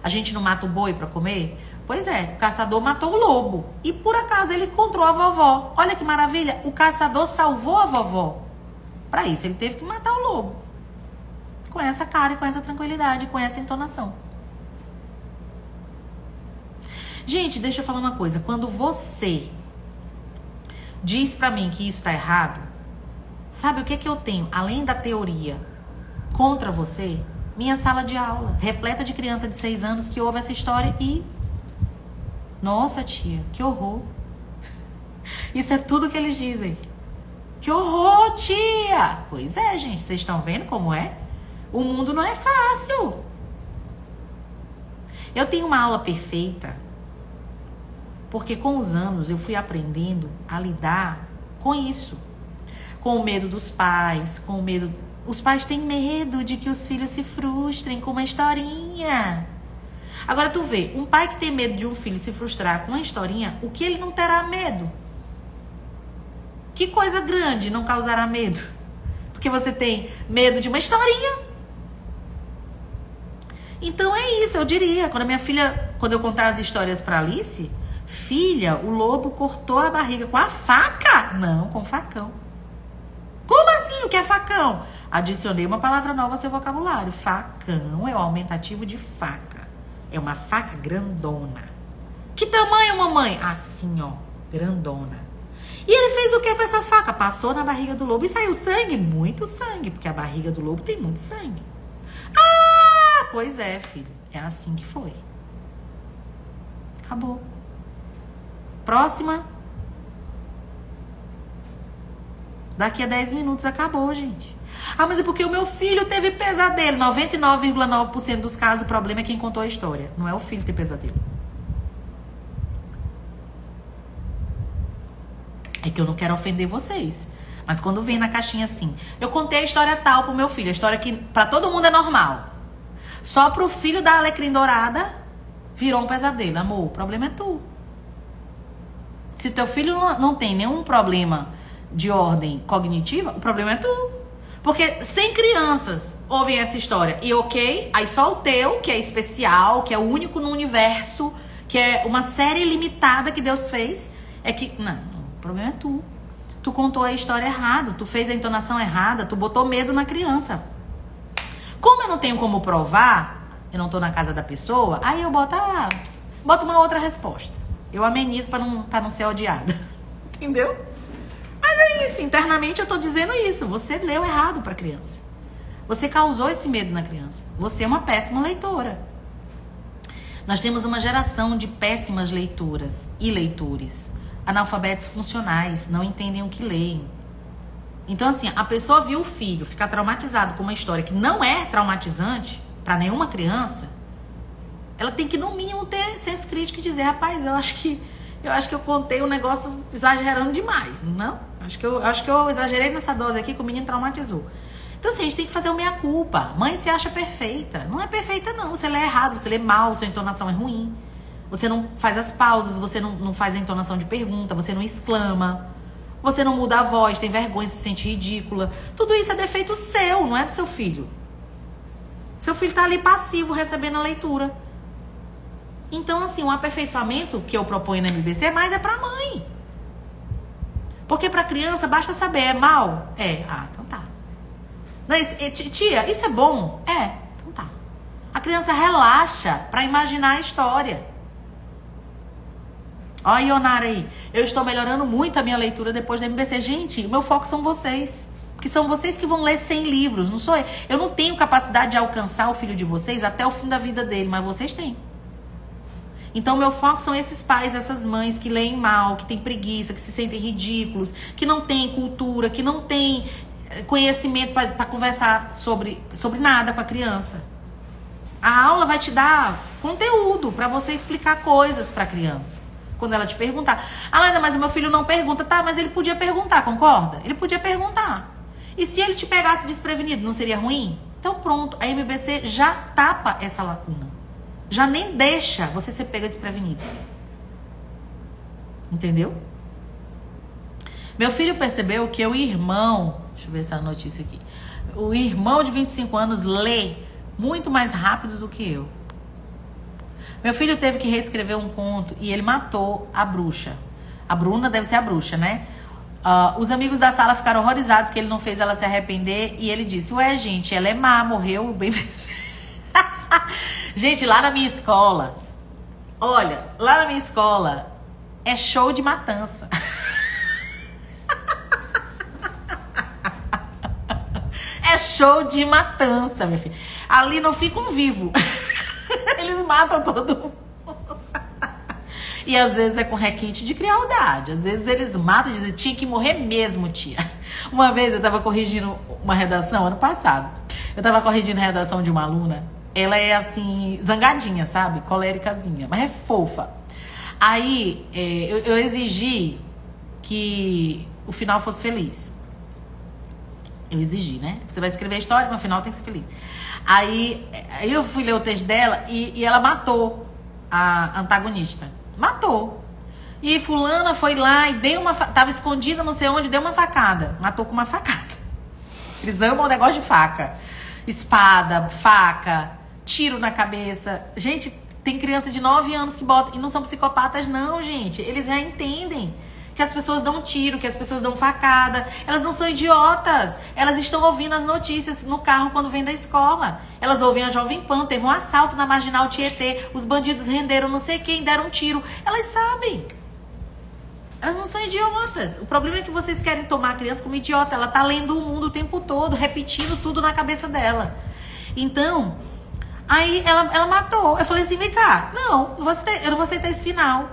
A gente não mata o boi pra comer? Pois é, o caçador matou o lobo. E por acaso ele encontrou a vovó. Olha que maravilha. O caçador salvou a vovó. Pra isso ele teve que matar o lobo. Com essa cara e com essa tranquilidade, com essa entonação. Gente, deixa eu falar uma coisa. Quando você diz pra mim que isso tá errado, sabe o que eu tenho, além da teoria, contra você? Minha sala de aula, repleta de criança de 6 anos que ouve essa história e... Nossa, tia, que horror. Isso é tudo que eles dizem. Que horror, tia! Pois é, gente, vocês estão vendo como é? O mundo não é fácil. Eu tenho uma aula perfeita porque com os anos eu fui aprendendo a lidar com isso. Com o medo dos pais, com o medo... Os pais têm medo de que os filhos se frustrem com uma historinha. Agora tu vê, um pai que tem medo de um filho se frustrar com uma historinha, o que ele não terá medo? Que coisa grande não causará medo? Porque você tem medo de uma historinha. Então é isso, eu diria. Quando a minha filha, quando eu contar as histórias pra Alice... Filha, o lobo cortou a barriga com a faca? Não, com facão. Como assim? O que é facão? Adicionei uma palavra nova ao seu vocabulário. Facão é o aumentativo de faca. É uma faca grandona. Que tamanho, mamãe? Assim, ó, grandona. E ele fez o que com essa faca? Passou na barriga do lobo e saiu sangue? Muito sangue, porque a barriga do lobo tem muito sangue. Ah, pois é, filho. É assim que foi. Acabou. Próxima. Daqui a 10 minutos acabou, gente. Ah, mas é porque o meu filho teve pesadelo. 99,9% dos casos, o problema é quem contou a história. Não é o filho ter pesadelo. É que eu não quero ofender vocês. Mas quando vem na caixinha assim, eu contei a história tal pro meu filho. A história que pra todo mundo é normal. Só pro filho da alecrim dourada virou um pesadelo. Amor, o problema é tu. Se teu filho não tem nenhum problema de ordem cognitiva, o problema é tu. Porque 100 crianças ouvem essa história e ok, aí só o teu, que é especial, que é o único no universo, que é uma série limitada que Deus fez, é que... Não, o problema é tu. Tu contou a história errado, tu fez a entonação errada, tu botou medo na criança. Como eu não tenho como provar, eu não tô na casa da pessoa, aí eu boto uma outra resposta. Eu amenizo pra não ser odiada. Entendeu? Mas é isso, internamente eu tô dizendo isso. Você leu errado pra criança. Você causou esse medo na criança. Você é uma péssima leitora. Nós temos uma geração de péssimas leitoras e leitores. Analfabetos funcionais, não entendem o que leem. Então assim, a pessoa viu o filho ficar traumatizado com uma história que não é traumatizante pra nenhuma criança. Ela tem que, no mínimo, ter senso crítico e dizer, rapaz, eu acho que eu contei um negócio exagerando demais. Não? Acho que eu exagerei nessa dose aqui que o menino traumatizou. Então, assim, a gente tem que fazer o meia-culpa. Mãe se acha perfeita. Não é perfeita, não. Você lê errado, você lê mal, sua entonação é ruim. Você não faz as pausas, você não faz a entonação de pergunta, você não exclama. Você não muda a voz, tem vergonha, se sente ridícula. Tudo isso é defeito seu, não é do seu filho. Seu filho tá ali passivo, recebendo a leitura. Então, assim, o aperfeiçoamento que eu proponho na MBC é pra mãe. Porque pra criança basta saber, é mal? É. Ah, então tá. Tia, isso é bom? É. Então tá. A criança relaxa pra imaginar a história. Ó a Ionara aí. Eu estou melhorando muito a minha leitura depois da MBC. Gente, o meu foco são vocês. Porque são vocês que vão ler 100 livros, não sou eu. Eu não tenho capacidade de alcançar o filho de vocês até o fim da vida dele, mas vocês têm. Então, meu foco são esses pais, essas mães que leem mal, que têm preguiça, que se sentem ridículos, que não têm cultura, que não têm conhecimento para conversar sobre nada com a criança. A aula vai te dar conteúdo para você explicar coisas para a criança. Quando ela te perguntar, Alana, mas o meu filho não pergunta. Tá, mas ele podia perguntar, concorda? Ele podia perguntar. E se ele te pegasse desprevenido, não seria ruim? Então pronto, a MBC já tapa essa lacuna. Já nem deixa você ser pega desprevenido. Entendeu? Meu filho percebeu que o irmão, deixa eu ver essa notícia aqui. O irmão de 25 anos lê muito mais rápido do que eu. Meu filho teve que reescrever um conto e ele matou a bruxa. A Bruna deve ser a bruxa, né? Os amigos da sala ficaram horrorizados que ele não fez ela se arrepender. E ele disse, ué, gente, ela é má, morreu bem... Gente, lá na minha escola... Olha, lá na minha escola é show de matança. É show de matança, minha filha. Ali não fica um vivo. Eles matam todo mundo. E às vezes é com requinte de crueldade. Às vezes eles matam e dizem, tinha que morrer mesmo, tia. Uma vez eu tava corrigindo uma redação, ano passado. Eu tava corrigindo a redação de uma aluna. Ela é assim, zangadinha, sabe? Coléricazinha, mas é fofa. Aí eu exigi que o final fosse feliz. Eu exigi, né? Você vai escrever a história, mas no final tem que ser feliz. Aí eu fui ler o texto dela e ela matou a antagonista. Matou. E fulana foi lá e deu uma... Tava escondida não sei onde, deu uma facada. Matou com uma facada. Eles amam o negócio de faca. Espada, faca, tiro na cabeça. Gente, tem criança de 9 anos que bota... E não são psicopatas não, gente. Eles já entendem que as pessoas dão tiro, que as pessoas dão facada. Elas não são idiotas. Elas estão ouvindo as notícias no carro quando vem da escola. Elas ouvem a Jovem Pan, teve um assalto na Marginal Tietê, os bandidos renderam não sei quem, deram um tiro. Elas sabem. Elas não são idiotas. O problema é que vocês querem tomar a criança como idiota. Ela tá lendo o mundo o tempo todo, repetindo tudo na cabeça dela. Então, aí ela matou. Eu falei assim, vem cá. Não, eu não vou aceitar esse final.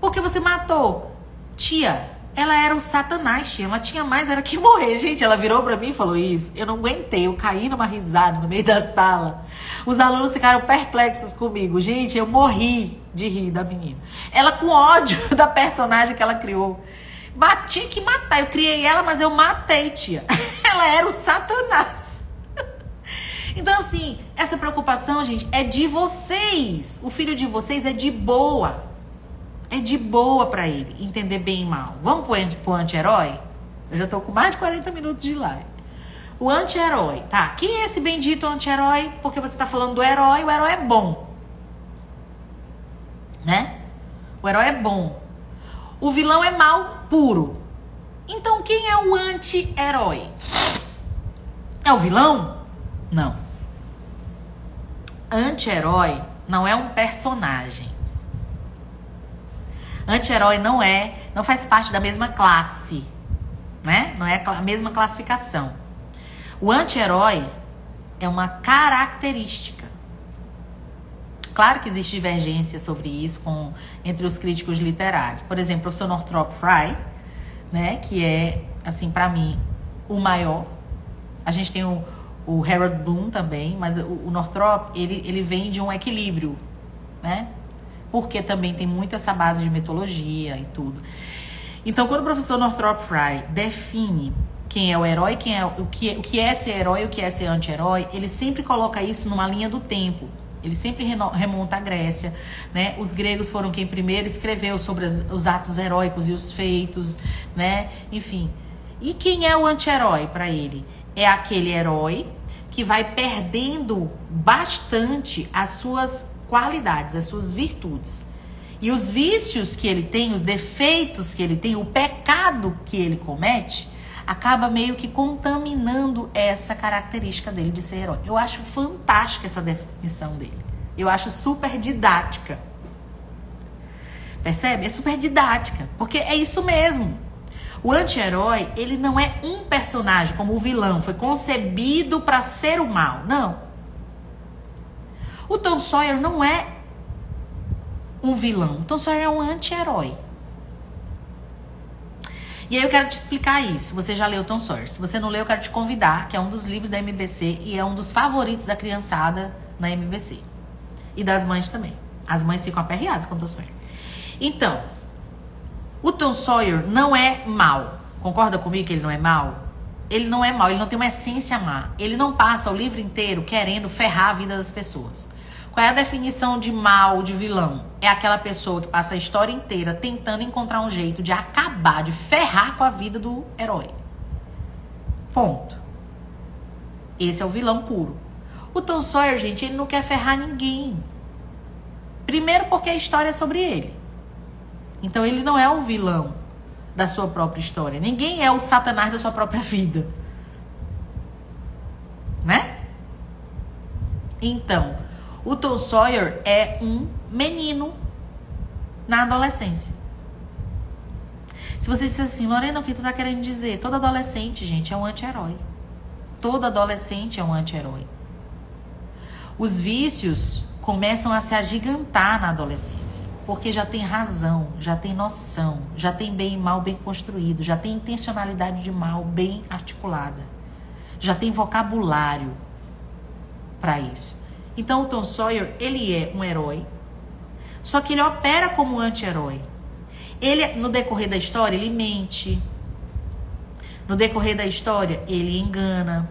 Porque você matou. Tia, ela era o Satanás, tia. Ela tinha mais, era que morrer. Gente, ela virou pra mim e falou isso. Eu não aguentei, eu caí numa risada no meio da sala. Os alunos ficaram perplexos comigo. Gente, eu morri de rir da menina. Ela com ódio da personagem que ela criou. Tinha que matar. Eu criei ela, mas eu matei, tia. Ela era o Satanás. Então, assim, essa preocupação, gente, é de vocês. O filho de vocês é de boa. É de boa pra ele entender bem e mal. Vamos pro anti-herói? Eu já tô com mais de 40 minutos de live. O anti-herói, tá? Quem é esse bendito anti-herói? Porque você tá falando do herói, o herói é bom. Né? O herói é bom. O vilão é mal puro. Então quem é o anti-herói? É o vilão? Não. Anti-herói não é um personagem. Anti-herói não faz parte da mesma classe, né? Não é a mesma classificação. O anti-herói é uma característica. Claro que existe divergência sobre isso entre os críticos literários. Por exemplo, o professor Northrop Frye, né? Que é, assim, para mim, o maior. A gente tem o Harold Bloom também, mas o Northrop, ele vem de um equilíbrio, né? Porque também tem muito essa base de mitologia e tudo. Então, quando o professor Northrop Frye define quem é o herói, o que é ser herói e o que é ser anti-herói, ele sempre coloca isso numa linha do tempo. Ele sempre remonta à Grécia, né? Os gregos foram quem primeiro escreveu sobre os atos heróicos e os feitos, né? Enfim. E quem é o anti-herói para ele? É aquele herói que vai perdendo bastante as suas qualidades, as suas virtudes. E os vícios que ele tem, os defeitos que ele tem, o pecado que ele comete, acaba meio que contaminando essa característica dele de ser herói. Eu acho fantástica essa definição dele. Eu acho super didática. Percebe? É super didática, porque é isso mesmo. O anti-herói, ele não é um personagem como o vilão, foi concebido para ser o mal. Não. O Tom Sawyer não é um vilão. O Tom Sawyer é um anti-herói. E aí eu quero te explicar isso. Você já leu Tom Sawyer? Se você não leu, eu quero te convidar, que é um dos livros da MBC e é um dos favoritos da criançada na MBC. E das mães também. As mães ficam aperreadas com o Tom Sawyer. Então, o Tom Sawyer não é mau. Concorda comigo que ele não é mau? Ele não é mau, ele não tem uma essência má. Ele não passa o livro inteiro querendo ferrar a vida das pessoas. Qual é a definição de mal, de vilão? É aquela pessoa que passa a história inteira tentando encontrar um jeito de acabar, de ferrar com a vida do herói. Ponto. Esse é o vilão puro. O Tom Sawyer, gente, ele não quer ferrar ninguém. Primeiro porque a história é sobre ele. Então ele não é o vilão da sua própria história. Ninguém é o Satanás da sua própria vida. Né? Então, o Tom Sawyer é um menino na adolescência. Se você disser assim, Lorena, o que tu tá querendo dizer? Todo adolescente, gente, é um anti-herói. Todo adolescente é um anti-herói. Os vícios começam a se agigantar na adolescência. Porque já tem razão, já tem noção, já tem bem e mal bem construído, já tem intencionalidade de mal bem articulada. Já tem vocabulário para isso. Então o Tom Sawyer, ele é um herói, só que ele opera como anti-herói. Ele, no decorrer da história, ele mente. No decorrer da história, ele engana.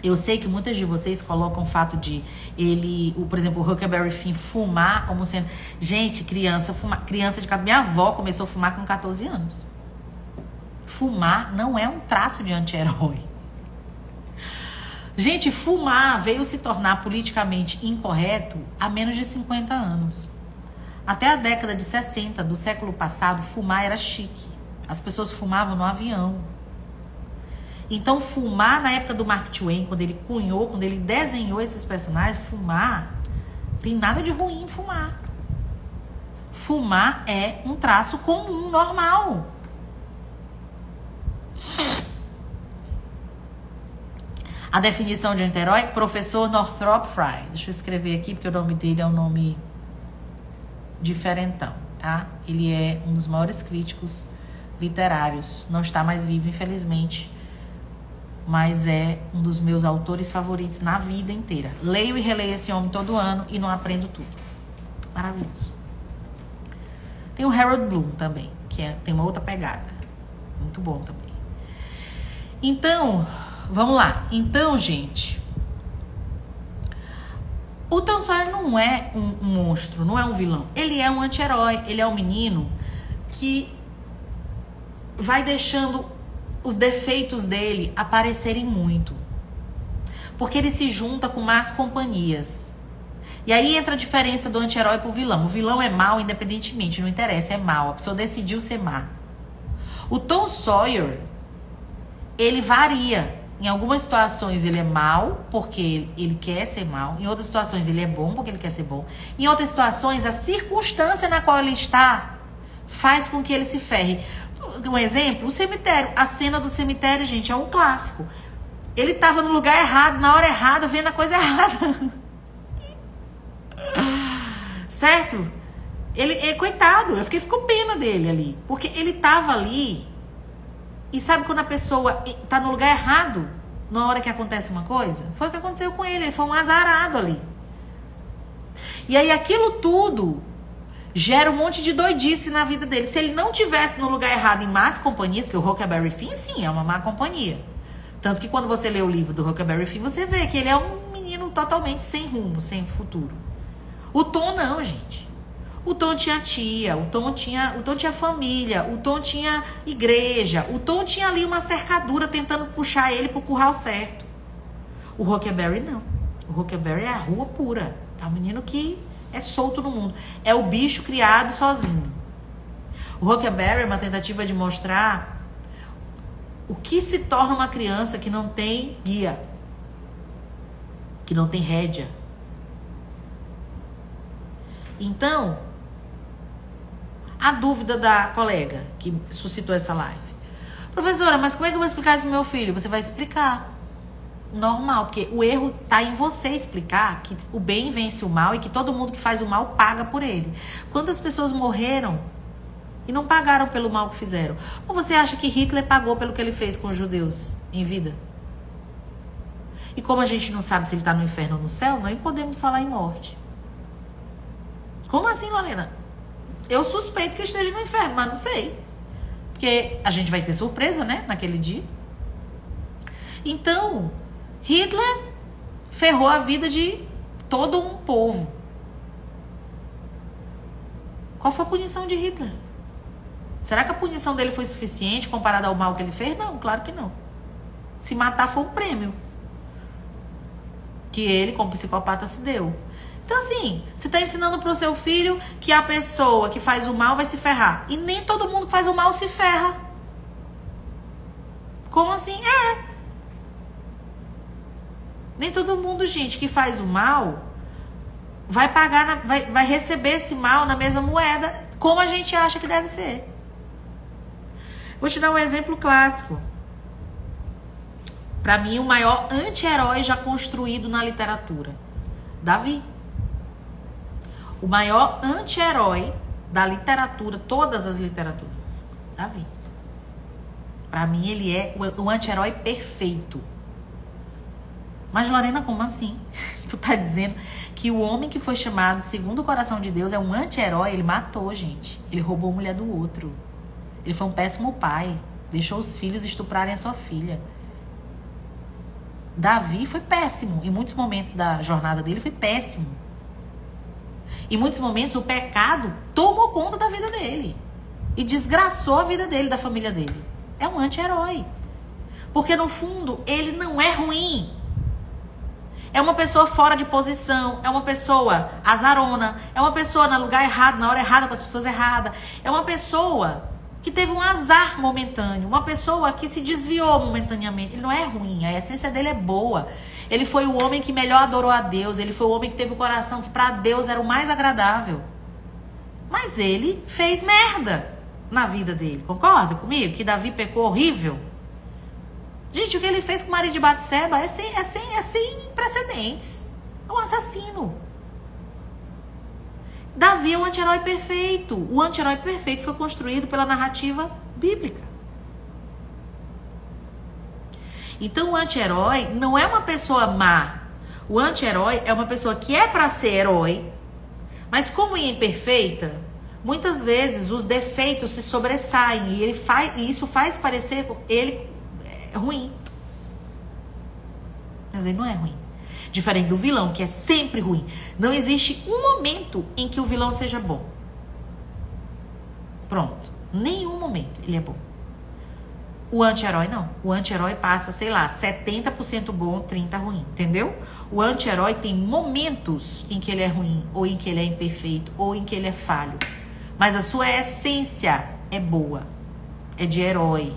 Eu sei que muitas de vocês colocam o fato de ele, por exemplo, o Huckleberry Finn fumar como sendo... Gente, criança de casa. Minha avó começou a fumar com 14 anos. Fumar não é um traço de anti-herói. Gente, fumar veio se tornar politicamente incorreto há menos de 50 anos. Até a década de 60 do século passado, fumar era chique. As pessoas fumavam no avião. Então, fumar na época do Mark Twain, quando ele cunhou, quando ele desenhou esses personagens, fumar, tem nada de ruim em fumar. Fumar é um traço comum, normal. A definição de anti-herói, professor Northrop Frye. Deixa eu escrever aqui, porque o nome dele é um nome diferentão, tá? Ele é um dos maiores críticos literários. Não está mais vivo, infelizmente, mas é um dos meus autores favoritos na vida inteira. Leio e releio esse homem todo ano e não aprendo tudo. Maravilhoso. Tem o Harold Bloom também, que tem uma outra pegada. Muito bom também. Então, vamos lá. Então, gente, o Tom Sawyer não é um monstro, não é um vilão. Ele é um anti-herói. Ele é um menino que vai deixando os defeitos dele aparecerem muito. Porque ele se junta com más companhias. E aí entra a diferença do anti-herói pro vilão. O vilão é mau independentemente, não interessa, é mau. A pessoa decidiu ser má. O Tom Sawyer, ele varia. Em algumas situações ele é mau porque ele quer ser mau. Em outras situações ele é bom porque ele quer ser bom. Em outras situações, a circunstância na qual ele está faz com que ele se ferre. Um exemplo, o cemitério. A cena do cemitério, gente, é um clássico. Ele estava no lugar errado, na hora errada, vendo a coisa errada. Certo? Coitado, eu fiquei com pena dele ali. Porque ele estava ali. E sabe quando a pessoa está no lugar errado, na hora que acontece uma coisa? Foi o que aconteceu com ele. Ele foi um azarado ali. E aí aquilo tudo gera um monte de doidice na vida dele. Se ele não tivesse no lugar errado em más companhias, porque o Huckleberry Finn, sim, é uma má companhia. Tanto que quando você lê o livro do Huckleberry Finn, você vê que ele é um menino totalmente sem rumo, sem futuro. O Tom não, gente. O Tom tinha tia, o Tom tinha família, o Tom tinha igreja, o Tom tinha ali uma cercadura tentando puxar ele pro curral certo. O Huckleberry não. O Huckleberry é a rua pura. É um menino que é solto no mundo. É o bicho criado sozinho. O Huckleberry é uma tentativa de mostrar o que se torna uma criança que não tem guia, que não tem rédea. Então, a dúvida da colega que suscitou essa live. Professora, mas como é que eu vou explicar isso pro meu filho? Você vai explicar. Normal, porque o erro tá em você explicar que o bem vence o mal e que todo mundo que faz o mal paga por ele. Quantas pessoas morreram e não pagaram pelo mal que fizeram. Ou você acha que Hitler pagou pelo que ele fez com os judeus em vida? E como a gente não sabe se ele está no inferno ou no céu, nem podemos falar em morte. Como assim, Lorena? Eu suspeito que esteja no inferno, mas não sei. Porque a gente vai ter surpresa, né? Naquele dia. Então, Hitler ferrou a vida de todo um povo. Qual foi a punição de Hitler? Será que a punição dele foi suficiente comparada ao mal que ele fez? Não, claro que não. Se matar foi um prêmio que ele, como psicopata, se deu. Então, assim, você está ensinando para o seu filho que a pessoa que faz o mal vai se ferrar. E nem todo mundo que faz o mal se ferra. Como assim? Nem todo mundo, gente, que faz o mal vai pagar, vai receber esse mal na mesma moeda, como a gente acha que deve ser. Vou te dar um exemplo clássico. Para mim, o maior anti-herói já construído na literatura. Davi. O maior anti-herói da literatura, todas as literaturas. Davi. Para mim, ele é o anti-herói perfeito. Mas, Lorena, como assim? Tu tá dizendo que o homem que foi chamado segundo o coração de Deus é um anti-herói? Ele matou, gente. Ele roubou a mulher do outro. Ele foi um péssimo pai. Deixou os filhos estuprarem a sua filha. Davi foi péssimo. Em muitos momentos da jornada dele foi péssimo. Em muitos momentos o pecado tomou conta da vida dele. E desgraçou a vida dele, da família dele. É um anti-herói. Porque no fundo ele não é ruim. É uma pessoa fora de posição. É uma pessoa azarona. É uma pessoa no lugar errado, na hora errada, com as pessoas erradas. É uma pessoa que teve um azar momentâneo. Uma pessoa que se desviou momentaneamente. Ele não é ruim. A essência dele é boa. Ele foi o homem que melhor adorou a Deus. Ele foi o homem que teve o coração que para Deus era o mais agradável. Mas ele fez merda na vida dele. Concorda comigo? Que Davi pecou horrível. Gente, o que ele fez com o marido de Batseba é sem precedentes. É um assassino. Davi é o anti-herói perfeito. O anti-herói perfeito foi construído pela narrativa bíblica. Então o anti-herói não é uma pessoa má. O anti-herói é uma pessoa que é para ser herói, mas como é imperfeita, muitas vezes os defeitos se sobressaem e isso faz parecer ele ruim. Mas ele não é ruim. Diferente do vilão, que é sempre ruim. Não existe um momento em que o vilão seja bom. Pronto. Nenhum momento ele é bom. O anti-herói não. O anti-herói passa, sei lá, 70% bom, 30% ruim. Entendeu? O anti-herói tem momentos em que ele é ruim, ou em que ele é imperfeito, ou em que ele é falho. Mas a sua essência é boa. É de herói.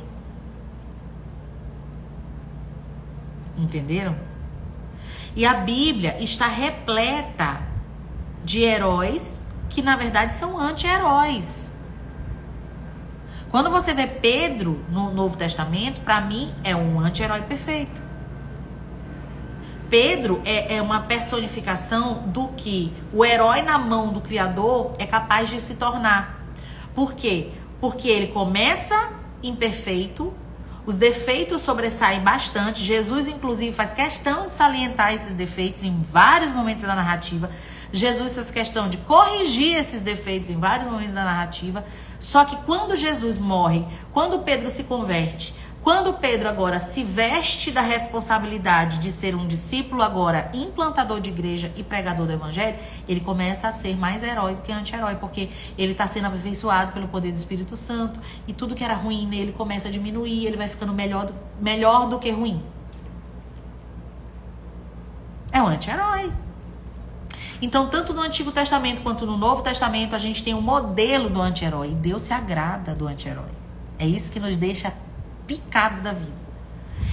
Entenderam? E a Bíblia está repleta de heróis que, na verdade, são anti-heróis. Quando você vê Pedro no Novo Testamento, para mim, é um anti-herói perfeito. Pedro é uma personificação do que o herói na mão do Criador é capaz de se tornar. Por quê? Porque ele começa imperfeito, os defeitos sobressaem bastante. Jesus, inclusive, faz questão de salientar esses defeitos em vários momentos da narrativa. Jesus faz questão de corrigir esses defeitos em vários momentos da narrativa. Só que quando Jesus morre, quando Pedro se converte, quando Pedro agora se veste da responsabilidade de ser um discípulo agora implantador de igreja e pregador do evangelho, ele começa a ser mais herói do que anti-herói, porque ele está sendo aperfeiçoado pelo poder do Espírito Santo e tudo que era ruim nele começa a diminuir, ele vai ficando melhor do que ruim. É um anti-herói. Então, tanto no Antigo Testamento quanto no Novo Testamento, a gente tem um modelo do anti-herói. E Deus se agrada do anti-herói. É isso que nos deixa picados da vida.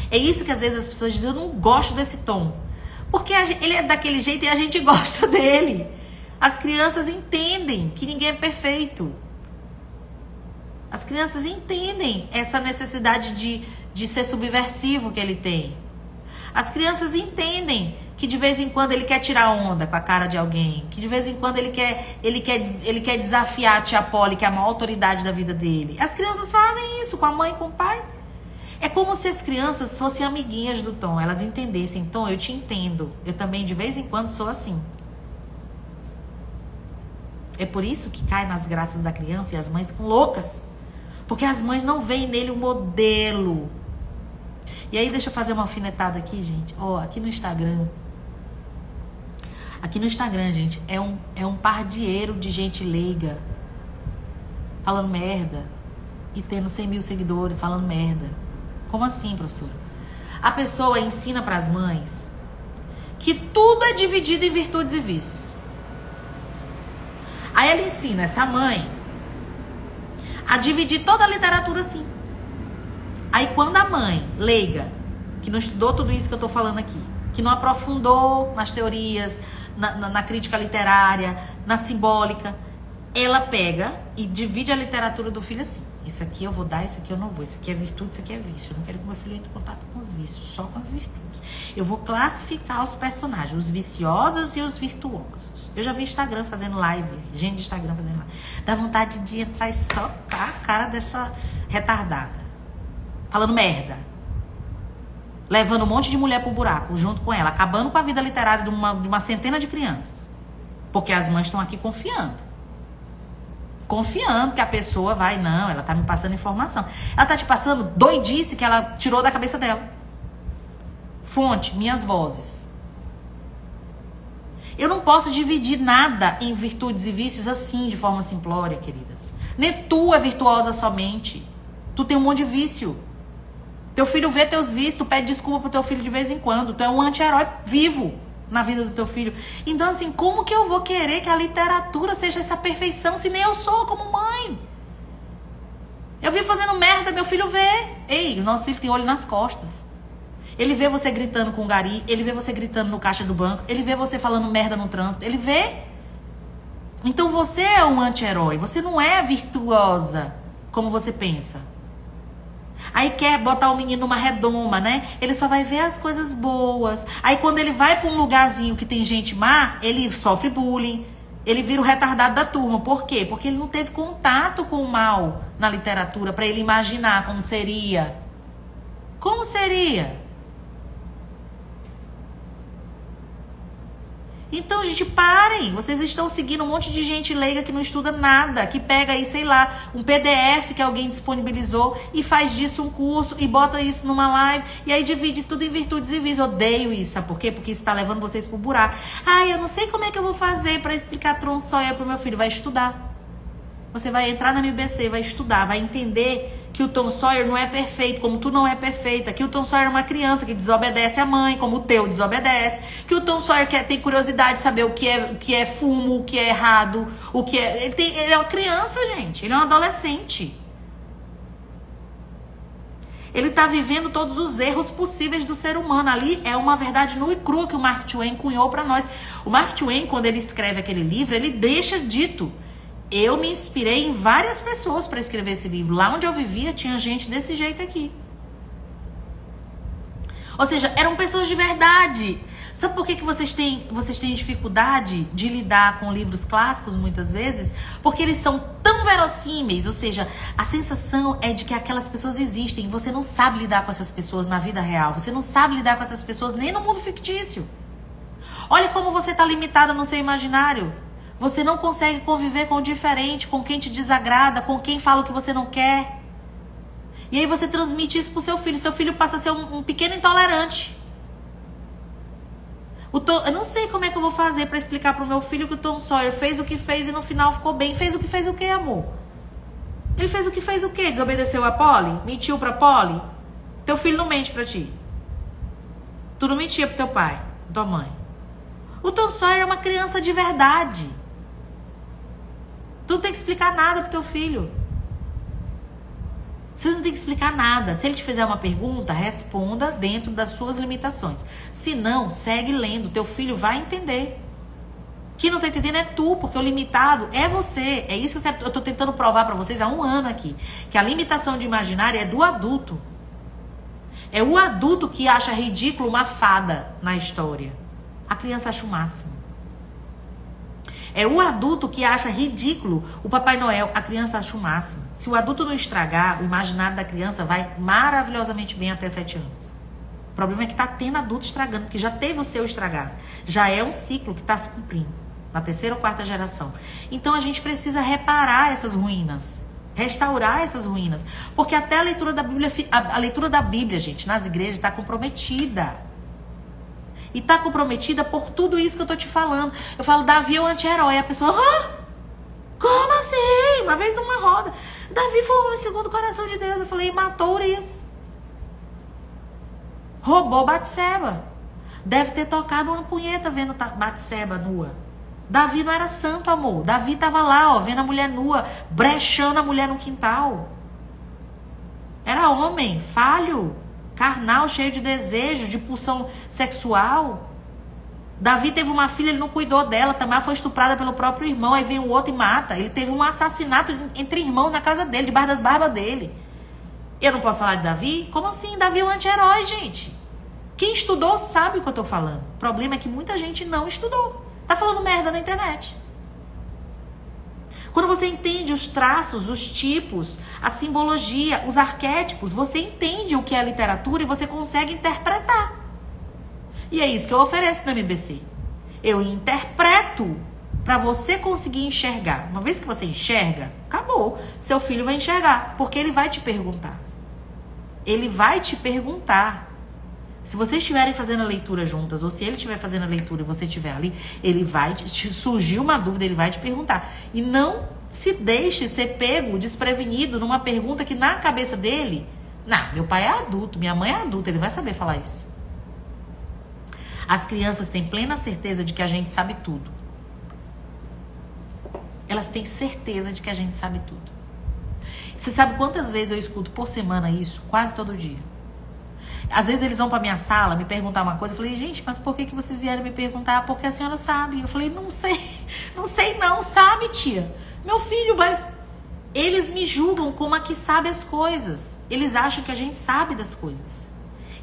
É isso que às vezes as pessoas dizem, eu não gosto desse tom. Porque ele é daquele jeito e a gente gosta dele. As crianças entendem que ninguém é perfeito. As crianças entendem essa necessidade de ser subversivo que ele tem. As crianças entendem que de vez em quando ele quer tirar onda com a cara de alguém, que de vez em quando ele quer desafiar a tia Polly, que é a maior autoridade da vida dele. As crianças fazem isso com a mãe e com o pai. É como se as crianças fossem amiguinhas do Tom, elas entendessem. Tom, eu te entendo, eu também de vez em quando sou assim. É por isso que cai nas graças da criança e as mães ficam loucas. Porque as mães não veem nele o modelo. E aí, deixa eu fazer uma alfinetada aqui, gente. Ó, aqui no Instagram. Aqui no Instagram, gente, é um pardieiro de gente leiga. Falando merda. E tendo 100 mil seguidores falando merda. Como assim, professora? A pessoa ensina para as mães que tudo é dividido em virtudes e vícios. Aí ela ensina essa mãe a dividir toda a literatura assim. Aí quando a mãe leiga, que não estudou tudo isso que eu tô falando aqui, que não aprofundou nas teorias, na crítica literária, na simbólica, ela pega e divide a literatura do filho assim. Isso aqui eu vou dar, isso aqui eu não vou. Isso aqui é virtude, isso aqui é vício. Eu não quero que meu filho entre em contato com os vícios, só com as virtudes. Eu vou classificar os personagens, os viciosos e os virtuosos. Eu já vi Instagram fazendo live, gente de Instagram fazendo live. Dá vontade de entrar e socar a cara dessa retardada. Falando merda. Levando um monte de mulher pro buraco junto com ela. Acabando com a vida literária de uma centena de crianças. Porque as mães estão aqui confiando. Confiando que a pessoa vai, não, ela tá me passando informação. Ela tá te passando doidice que ela tirou da cabeça dela. Fonte, minhas vozes. Eu não posso dividir nada em virtudes e vícios assim, de forma simplória, queridas. Nem tu é virtuosa somente. Tu tem um monte de vício. Teu filho vê teus vícios, tu pede desculpa pro teu filho de vez em quando. Tu é um anti-herói vivo na vida do teu filho. Então, assim, como que eu vou querer que a literatura seja essa perfeição se nem eu sou como mãe? Eu vi fazendo merda, meu filho vê. Ei, o nosso filho tem olho nas costas. Ele vê você gritando com o gari, ele vê você gritando no caixa do banco, ele vê você falando merda no trânsito, ele vê. Então você é um anti-herói, você não é virtuosa como você pensa. Aí quer botar o menino numa redoma, né? Ele só vai ver as coisas boas. Aí quando ele vai pra um lugarzinho que tem gente má, ele sofre bullying. Ele vira o retardado da turma. Por quê? Porque ele não teve contato com o mal na literatura pra ele imaginar como seria. Como seria? Então, gente, parem. Vocês estão seguindo um monte de gente leiga que não estuda nada, que pega aí, sei lá, um PDF que alguém disponibilizou e faz disso um curso e bota isso numa live e aí divide tudo em virtudes e vícios. Eu odeio isso, sabe por quê? Porque isso tá levando vocês pro buraco. Eu não sei como é que eu vou fazer para explicar Tom Sawyer pro meu filho. Vai estudar. Você vai entrar na MBC, vai estudar, vai entender que o Tom Sawyer não é perfeito, como tu não é perfeita, que o Tom Sawyer é uma criança que desobedece a mãe, como o teu desobedece, que o Tom Sawyer tem curiosidade de saber o que é fumo, o que é errado, o que é... Ele é uma criança, gente, ele é um adolescente. Ele tá vivendo todos os erros possíveis do ser humano. Ali é uma verdade nua e crua que o Mark Twain cunhou para nós. O Mark Twain, quando ele escreve aquele livro, ele deixa dito... Eu me inspirei em várias pessoas para escrever esse livro. Lá onde eu vivia tinha gente desse jeito aqui. Ou seja, eram pessoas de verdade. Sabe por que vocês têm dificuldade de lidar com livros clássicos muitas vezes? Porque eles são tão verossímeis. Ou seja, a sensação é de que aquelas pessoas existem. E você não sabe lidar com essas pessoas na vida real. Você não sabe lidar com essas pessoas nem no mundo fictício. Olha como você está limitada no seu imaginário. Você não consegue conviver com o diferente, com quem te desagrada, com quem fala o que você não quer. E aí você transmite isso pro seu filho. Seu filho passa a ser um pequeno intolerante. Eu não sei como é que eu vou fazer pra explicar pro meu filho que o Tom Sawyer fez o que fez e no final ficou bem. Fez o que fez o quê, amor? Ele fez o que fez o quê? Desobedeceu a Polly? Mentiu pra Polly? Teu filho não mente pra ti. Tu não mentia pro teu pai, tua mãe. O Tom Sawyer é uma criança de verdade. Tu não tem que explicar nada pro teu filho. Você não tem que explicar nada. Se ele te fizer uma pergunta, responda dentro das suas limitações. Se não, segue lendo. Teu filho vai entender. Quem não tá entendendo é tu, porque o limitado é você. É isso que eu tô tentando provar pra vocês há um ano aqui. Que a limitação de imaginário é do adulto. É o adulto que acha ridículo uma fada na história. A criança acha o máximo. É o adulto que acha ridículo o Papai Noel. A criança acha o máximo. Se o adulto não estragar, o imaginário da criança vai maravilhosamente bem até 7 anos. O problema é que tá tendo adulto estragando, porque já teve o seu estragado. Já é um ciclo que está se cumprindo. Na 3ª ou 4ª geração. Então a gente precisa reparar essas ruínas. Restaurar essas ruínas. Porque até a leitura da Bíblia, gente, nas igrejas está comprometida. E tá comprometida por tudo isso que eu tô te falando. Eu falo, Davi é o anti-herói. A pessoa, como assim? Uma vez numa roda. Davi foi o homem segundo o coração de Deus. Eu falei, matou Urias. Roubou Batseba. Deve ter tocado uma punheta vendo Batseba nua. Davi não era santo, amor. Davi tava lá, ó, vendo a mulher nua, brechando a mulher no quintal. Era homem, falho. Carnal, cheio de desejo, de pulsão sexual. Davi teve uma filha, ele não cuidou dela. Tamar foi estuprada pelo próprio irmão. Aí vem o outro e mata. Ele teve um assassinato entre irmãos na casa dele, debaixo das barbas dele. Eu não posso falar de Davi? Como assim? Davi é um anti-herói, gente. Quem estudou sabe o que eu tô falando. O problema é que muita gente não estudou. Tá falando merda na internet. Quando você entende os traços, os tipos, a simbologia, os arquétipos, você entende o que é literatura e você consegue interpretar. E é isso que eu ofereço no MBC. Eu interpreto para você conseguir enxergar. Uma vez que você enxerga, acabou. Seu filho vai enxergar, porque ele vai te perguntar. Ele vai te perguntar. Se vocês estiverem fazendo a leitura juntas, ou se ele estiver fazendo a leitura e você estiver ali, ele vai surgir uma dúvida, ele vai te perguntar. E não se deixe ser pego, desprevenido numa pergunta que na cabeça dele, não, meu pai é adulto, minha mãe é adulta, ele vai saber falar isso. As crianças têm plena certeza de que a gente sabe tudo. Elas têm certeza de que a gente sabe tudo. Você sabe quantas vezes eu escuto por semana isso? Quase todo dia. Às vezes eles vão pra minha sala me perguntar uma coisa. Eu falei, gente, mas por que vocês vieram me perguntar? Porque a senhora sabe. Eu falei, não sei não, sabe, tia? Meu filho, mas eles me julgam como a que sabe as coisas. Eles acham que a gente sabe das coisas.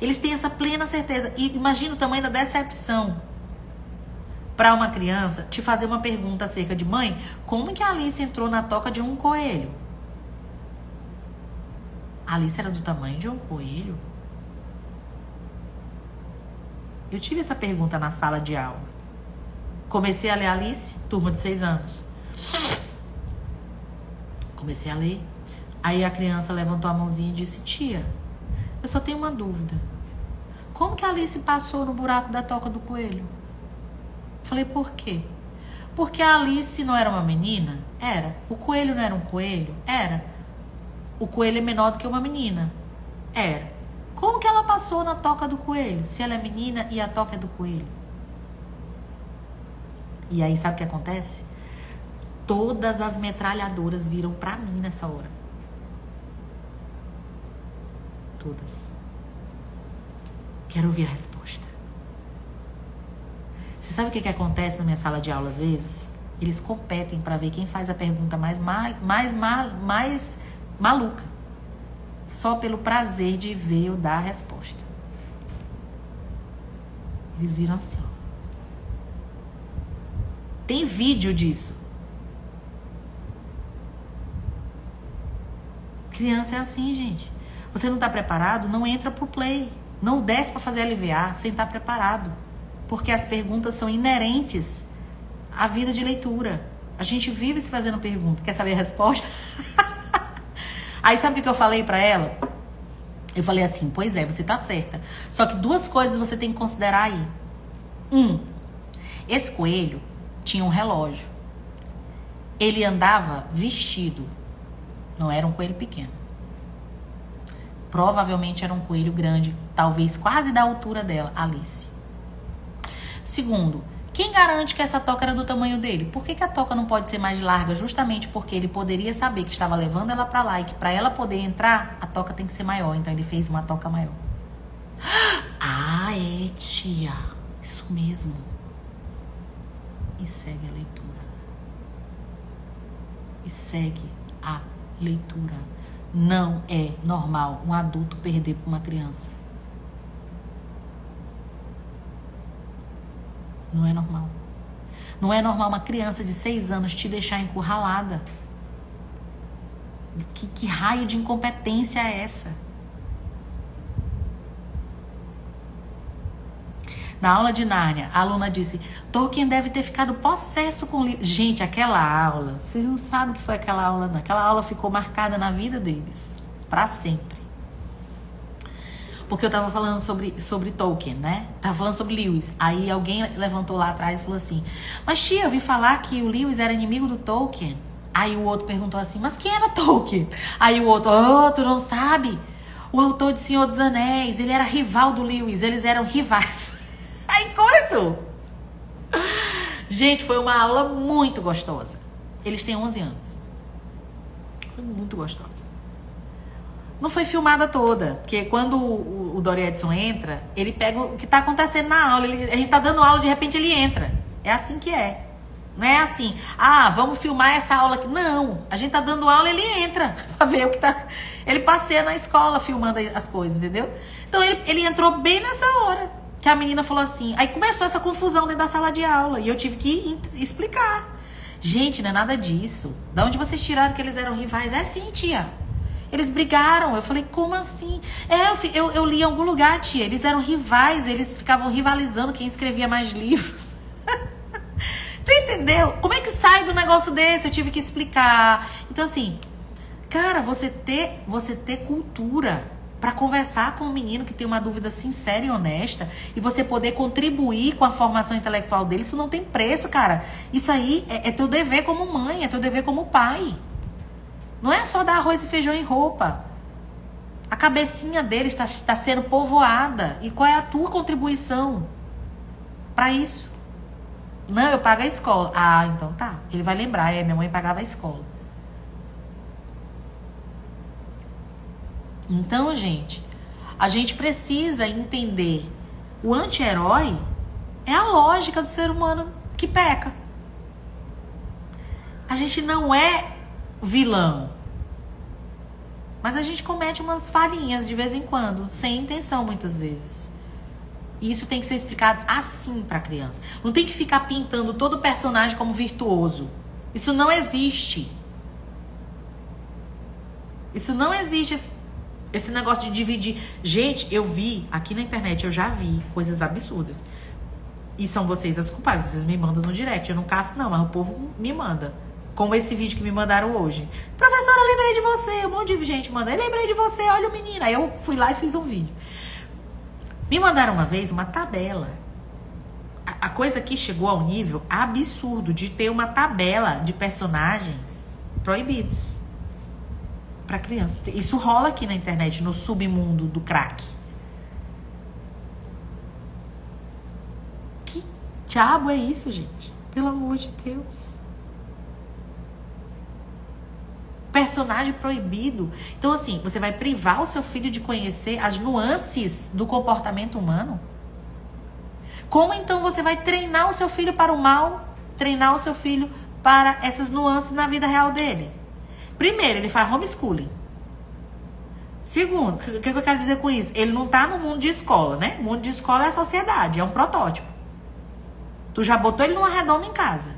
Eles têm essa plena certeza. E imagina o tamanho da decepção para uma criança te fazer uma pergunta acerca de mãe, como que a Alice entrou na toca de um coelho? A Alice era do tamanho de um coelho? Eu tive essa pergunta na sala de aula. Comecei a ler Alice, turma de 6 anos. Comecei a ler. Aí a criança levantou a mãozinha e disse, tia, eu só tenho uma dúvida. Como que a Alice passou no buraco da toca do coelho? Falei, por quê? Porque a Alice não era uma menina? Era. O coelho não era um coelho? Era. O coelho é menor do que uma menina? Era. Como que ela passou na toca do coelho? Se ela é menina e a toca é do coelho. E aí, sabe o que acontece? Todas as metralhadoras viram pra mim nessa hora. Todas. Quero ouvir a resposta. Você sabe o que acontece na minha sala de aula às vezes? Eles competem pra ver quem faz a pergunta mais maluca. Só pelo prazer de ver eu dar a resposta. Eles viram assim, ó. Tem vídeo disso. Criança é assim, gente. Você não tá preparado, não entra pro play. Não desce pra fazer LVA sem estar preparado. Porque as perguntas são inerentes à vida de leitura. A gente vive se fazendo pergunta. Quer saber a resposta? Aí sabe o que eu falei pra ela? Eu falei assim, pois é, você tá certa. Só que 2 coisas você tem que considerar aí. Esse coelho tinha um relógio. Ele andava vestido. Não era um coelho pequeno. Provavelmente era um coelho grande, talvez quase da altura dela, Alice. Segundo, quem garante que essa toca era do tamanho dele? Por que a toca não pode ser mais larga? Justamente porque ele poderia saber que estava levando ela pra lá e que pra ela poder entrar, a toca tem que ser maior. Então ele fez uma toca maior. Ah, é, tia. Isso mesmo. E segue a leitura. E segue a leitura. Não é normal um adulto perder para uma criança. Não é normal. Não é normal uma criança de 6 anos te deixar encurralada. Que raio de incompetência é essa? Na aula de Nárnia, a aluna disse: Tolkien deve ter ficado possesso com o livro. Gente, aquela aula, vocês não sabem o que foi aquela aula, não. Aquela aula ficou marcada na vida deles, para sempre. Porque eu tava falando sobre Tolkien, né? Tava falando sobre Lewis. Aí alguém levantou lá atrás e falou assim: mas tia, eu vi falar que o Lewis era inimigo do Tolkien. Aí o outro perguntou assim: mas quem era Tolkien? Aí o outro: oh, tu não sabe? O autor de Senhor dos Anéis, ele era rival do Lewis, eles eram rivais. Aí começou. Gente, foi uma aula muito gostosa. Eles têm 11 anos. Foi muito gostosa. Não foi filmada toda, porque quando o Dory Edson entra, ele pega o que tá acontecendo na aula. A gente tá dando aula, de repente ele entra. É assim que é. Não é assim, vamos filmar essa aula aqui. Não, a gente tá dando aula, ele entra pra ver o que tá... Ele passeia na escola filmando as coisas, entendeu? Então ele entrou bem nessa hora, que a menina falou assim. Aí começou essa confusão dentro da sala de aula, e eu tive que explicar. Gente, não é nada disso. Da onde vocês tiraram que eles eram rivais? É sim, tia. Eles brigaram. Eu falei, como assim? Eu li em algum lugar, tia. Eles eram rivais, eles ficavam rivalizando quem escrevia mais livros. Tu entendeu? Como é que sai do negócio desse? Eu tive que explicar. Então, assim, cara, você ter cultura para conversar com um menino que tem uma dúvida sincera e honesta e você poder contribuir com a formação intelectual dele, isso não tem preço, cara. Isso aí é teu dever como mãe, é teu dever como pai. Não é só dar arroz e feijão e roupa. A cabecinha dele está sendo povoada. E qual é a tua contribuição para isso? Não, eu pago a escola. Então tá. Ele vai lembrar, minha mãe pagava a escola. Então, gente, a gente precisa entender. O anti-herói é a lógica do ser humano que peca. A gente não é vilão. Mas a gente comete umas falhinhas de vez em quando, sem intenção muitas vezes. E isso tem que ser explicado assim pra criança. Não tem que ficar pintando todo personagem como virtuoso. Isso não existe. Isso não existe. Esse negócio de dividir. Gente, eu vi aqui na internet, eu já vi coisas absurdas. E são vocês as culpadas. Vocês me mandam no direct. Eu não caço não, mas o povo me manda. Como esse vídeo que me mandaram hoje. Professora, eu lembrei de você. Um monte de gente manda. Eu lembrei de você, olha o menino. Aí eu fui lá e fiz um vídeo. Me mandaram uma vez uma tabela. A coisa aqui chegou ao nível absurdo de ter uma tabela de personagens proibidos para criança. Isso rola aqui na internet, no submundo do crack. Que diabo é isso, gente? Pelo amor de Deus. Personagem proibido. Então, assim, você vai privar o seu filho de conhecer as nuances do comportamento humano? Como então você vai treinar o seu filho para o mal? Treinar o seu filho para essas nuances na vida real dele? Primeiro, ele faz homeschooling. Segundo, o que eu quero dizer com isso? Ele não tá no mundo de escola, né? O mundo de escola é a sociedade, é um protótipo. Tu já botou ele numa redoma em casa.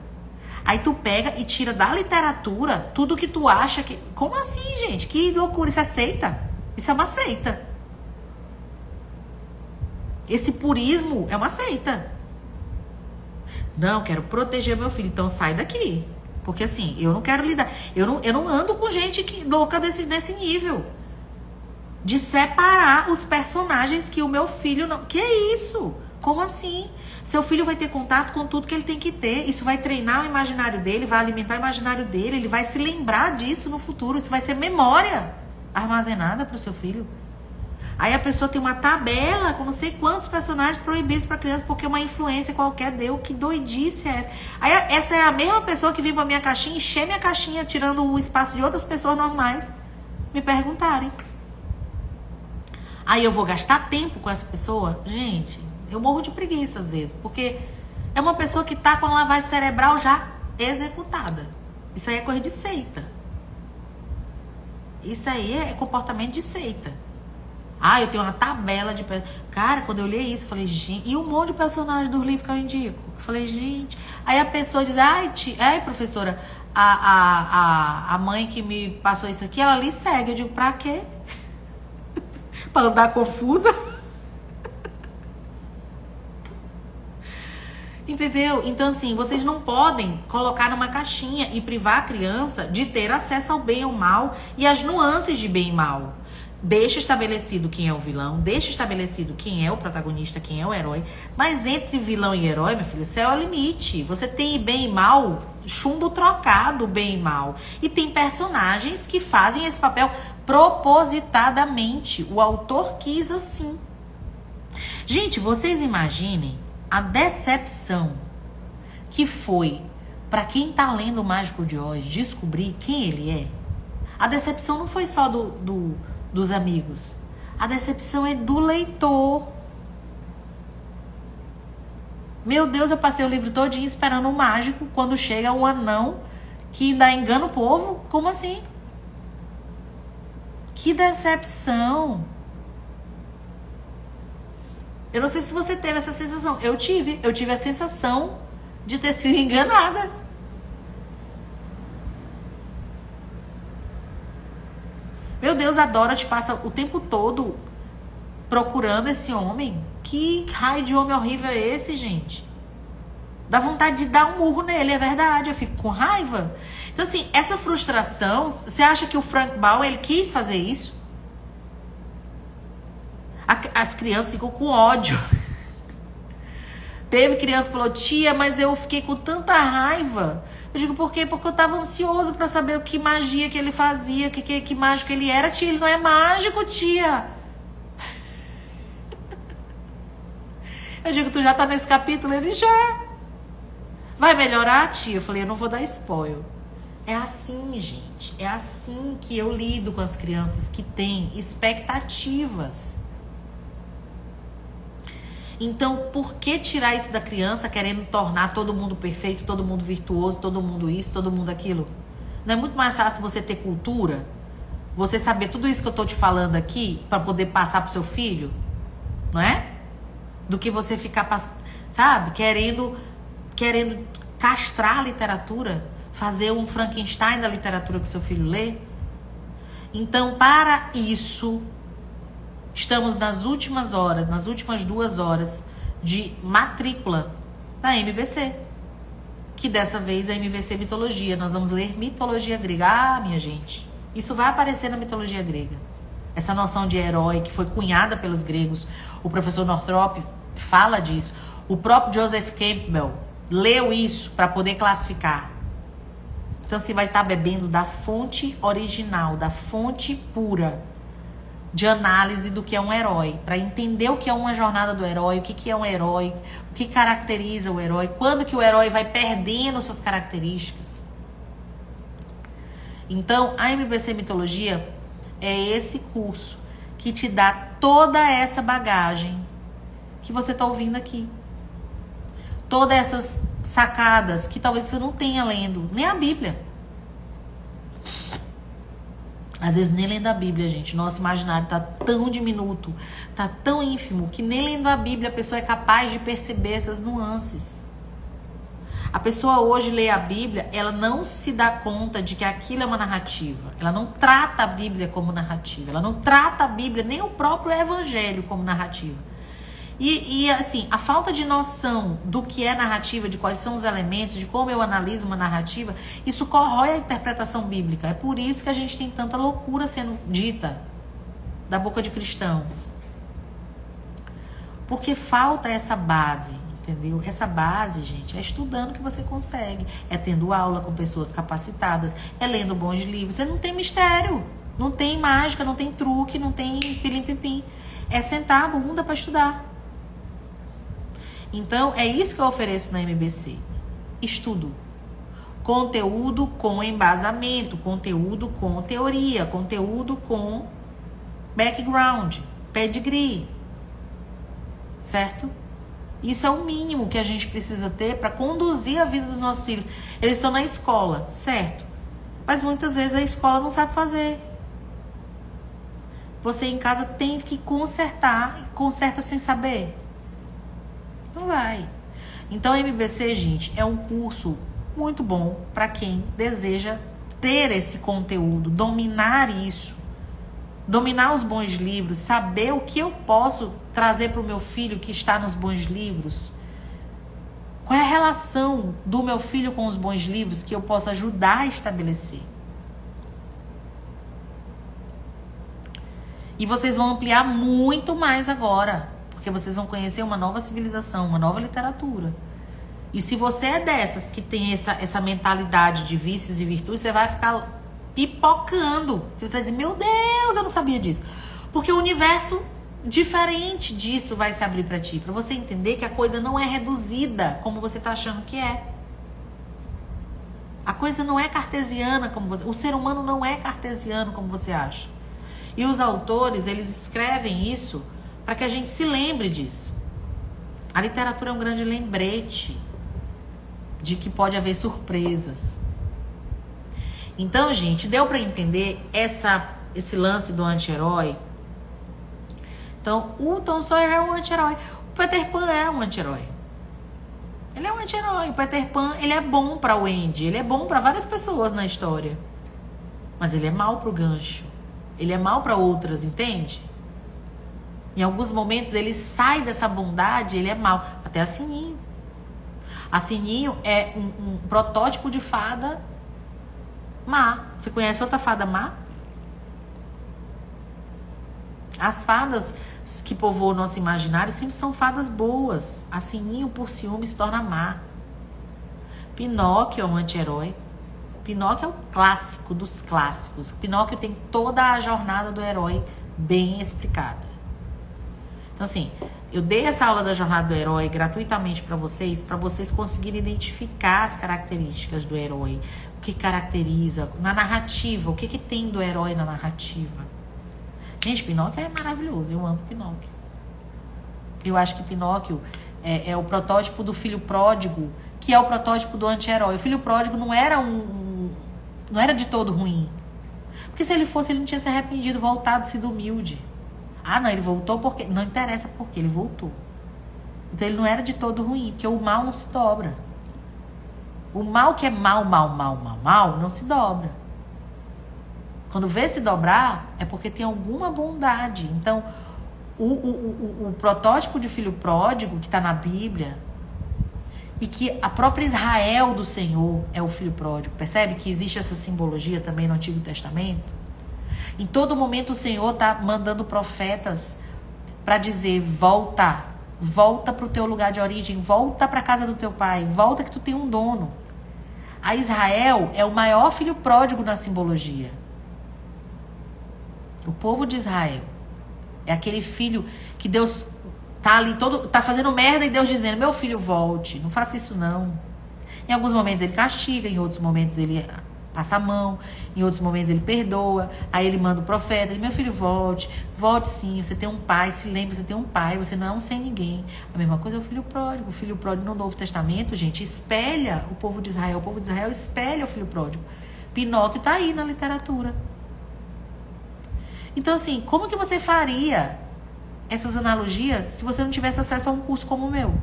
Aí tu pega e tira da literatura tudo que tu acha que... Como assim, gente? Que loucura. Isso é seita? Isso é uma seita. Esse purismo é uma seita. Não, quero proteger meu filho. Então sai daqui. Porque assim, eu não quero lidar... Eu não ando com gente louca desse nível. De separar os personagens que o meu filho não... Que é isso? Como assim? Seu filho vai ter contato com tudo que ele tem que ter. Isso vai treinar o imaginário dele, vai alimentar o imaginário dele. Ele vai se lembrar disso no futuro. Isso vai ser memória armazenada para o seu filho. Aí a pessoa tem uma tabela com não sei quantos personagens proibidos para criança porque uma influência qualquer deu. Que doidice é essa? Aí essa é a mesma pessoa que vem para minha caixinha, encher minha caixinha, tirando o espaço de outras pessoas normais me perguntarem. Aí eu vou gastar tempo com essa pessoa? Gente, eu morro de preguiça às vezes, porque é uma pessoa que tá com a lavagem cerebral já executada. Isso aí é coisa de seita. Isso aí é comportamento de seita. Ah, eu tenho uma tabela de... Cara, quando eu li isso, eu falei, gente... E um monte de personagens do livro que eu indico. Eu falei, gente... Aí a pessoa diz, ai, professora, a mãe que me passou isso aqui, ela lhe segue. Eu digo, pra quê? Pra andar confusa? Entendeu? Então, assim, vocês não podem colocar numa caixinha e privar a criança de ter acesso ao bem e ao mal e as nuances de bem e mal. Deixa estabelecido quem é o vilão, deixa estabelecido quem é o protagonista, quem é o herói. Mas entre vilão e herói, meu filho, o céu é o limite. Você tem bem e mal, chumbo trocado, bem e mal. E tem personagens que fazem esse papel propositadamente. O autor quis assim. Gente, vocês imaginem a decepção que foi para quem tá lendo o Mágico de Oz descobrir quem ele é. A decepção não foi só dos amigos. A decepção é do leitor. Meu Deus, eu passei o livro todinho esperando o mágico. Quando chega um anão que ainda engana o povo. Como assim? Que decepção. Eu não sei se você teve essa sensação. Eu tive a sensação de ter sido enganada. Meu Deus, a Dorothy passa o tempo todo procurando esse homem. Que raio de homem horrível é esse, gente? Dá vontade de dar um murro nele, é verdade. Eu fico com raiva. Então, assim, essa frustração... Você acha que o Frank Baum, ele quis fazer isso? As crianças ficam com ódio. Teve criança que falou, tia, mas eu fiquei com tanta raiva. Eu digo, por quê? Porque eu tava ansioso pra saber o que magia que ele fazia, que mágico ele era. Tia, ele não é mágico, tia. Eu digo, tu já tá nesse capítulo? Ele já. Vai melhorar, tia? Eu falei, eu não vou dar spoiler. É assim, gente. É assim que eu lido com as crianças que têm expectativas. Então, por que tirar isso da criança querendo tornar todo mundo perfeito, todo mundo virtuoso, todo mundo isso, todo mundo aquilo? Não é muito mais fácil você ter cultura? Você saber tudo isso que eu tô te falando aqui para poder passar pro seu filho? Não é? Do que você ficar, sabe, querendo castrar a literatura, fazer um Frankenstein da literatura que seu filho lê. Então, para isso... Estamos nas últimas horas, nas últimas 2 horas de matrícula da MBC. Que dessa vez é a MBC Mitologia. Nós vamos ler mitologia grega. Ah, minha gente, isso vai aparecer na mitologia grega. Essa noção de herói que foi cunhada pelos gregos. O professor Northrop fala disso. O próprio Joseph Campbell leu isso para poder classificar. Então você vai estar bebendo da fonte original, da fonte pura de análise do que é um herói, para entender o que é uma jornada do herói, o que é um herói, o que caracteriza o herói, quando que o herói vai perdendo suas características. Então, a MBC Mitologia é esse curso que te dá toda essa bagagem que você está ouvindo aqui. Todas essas sacadas que talvez você não tenha lendo, nem a Bíblia. Às vezes nem lendo a Bíblia, gente. Nosso imaginário tá tão diminuto, tá tão ínfimo, que nem lendo a Bíblia a pessoa é capaz de perceber essas nuances. A pessoa hoje lê a Bíblia, ela não se dá conta de que aquilo é uma narrativa. Ela não trata a Bíblia como narrativa. Ela não trata a Bíblia, nem o próprio Evangelho como narrativa. E assim, a falta de noção do que é narrativa, de quais são os elementos, de como eu analiso uma narrativa, isso corrói a interpretação bíblica. É por isso que a gente tem tanta loucura sendo dita da boca de cristãos. Porque falta essa base, entendeu? Essa base, gente, é estudando que você consegue. É tendo aula com pessoas capacitadas, é lendo bons livros. Você não tem mistério, não tem mágica, não tem truque, não tem pilim-pim-pim. É sentar a bunda para estudar. Então, é isso que eu ofereço na MBC. Estudo. Conteúdo com embasamento, conteúdo com teoria, conteúdo com background, pedigree. Certo? Isso é o mínimo que a gente precisa ter para conduzir a vida dos nossos filhos. Eles estão na escola, certo? Mas muitas vezes a escola não sabe fazer. você em casa tem que consertar, conserta sem saber. Não vai. Então, MBC, gente, é um curso muito bom para quem deseja ter esse conteúdo, dominar isso, dominar os bons livros, saber o que eu posso trazer para o meu filho que está nos bons livros. Qual é a relação do meu filho com os bons livros que eu posso ajudar a estabelecer? E vocês vão ampliar muito mais agora, porque vocês vão conhecer uma nova civilização, uma nova literatura. E se você é dessas que tem essa mentalidade de vícios e virtudes, você vai ficar pipocando. Você vai dizer, meu Deus, eu não sabia disso. Porque o universo diferente disso vai se abrir para ti. Para você entender que a coisa não é reduzida como você está achando que é. A coisa não é cartesiana como você... O ser humano não é cartesiano como você acha. E os autores, eles escrevem isso para que a gente se lembre disso. A literatura é um grande lembrete de que pode haver surpresas. Então, gente, deu para entender esse lance do anti-herói? Então, o Tom Sawyer é um anti-herói. O Peter Pan é um anti-herói. Ele é um anti-herói. O Peter Pan, ele é bom para o Andy. Ele é bom para várias pessoas na história. Mas ele é mal para o Gancho. Ele é mal para outras, entende? Em alguns momentos ele sai dessa bondade, ele é mal. Até a Sininho. A Sininho é um protótipo de fada má. Você conhece outra fada má? As fadas que povoam o nosso imaginário sempre são fadas boas. A Sininho, por ciúme, se torna má. Pinóquio é um anti-herói. Pinóquio é o clássico dos clássicos. Pinóquio tem toda a jornada do herói bem explicada. Então, assim, eu dei essa aula da jornada do herói gratuitamente para vocês conseguirem identificar as características do herói. O que caracteriza, na narrativa, o que tem do herói na narrativa. Gente, Pinóquio é maravilhoso, eu amo Pinóquio. Eu acho que Pinóquio é o protótipo do filho pródigo, que é o protótipo do anti-herói. O filho pródigo não era não era de todo ruim. Porque se ele fosse, ele não tinha se arrependido, voltado, sido humilde. Ah, não, ele voltou porque... Não interessa porque ele voltou. Então ele não era de todo ruim, porque o mal não se dobra. O mal que é mal, não se dobra. Quando vê se dobrar, é porque tem alguma bondade. Então, o protótipo de filho pródigo que está na Bíblia, e que a própria Israel do Senhor é o filho pródigo. Percebe que existe essa simbologia também no Antigo Testamento? Em todo momento o Senhor está mandando profetas para dizer, volta para o teu lugar de origem, volta para a casa do teu pai, volta que tu tem um dono. A Israel é o maior filho pródigo na simbologia. O povo de Israel é aquele filho que Deus tá ali tá fazendo merda e Deus dizendo, meu filho, volte, não faça isso não. Em alguns momentos ele castiga, em outros momentos ele passa a mão, em outros momentos ele perdoa, aí ele manda o profeta, meu filho, volte sim, você tem um pai, se lembre, você tem um pai, você não é um sem ninguém. A mesma coisa é o filho pródigo no Novo Testamento, gente, espelha o povo de Israel espelha o filho pródigo. Pinóquio tá aí na literatura. Então, assim, como que você faria essas analogias se você não tivesse acesso a um curso como o meu?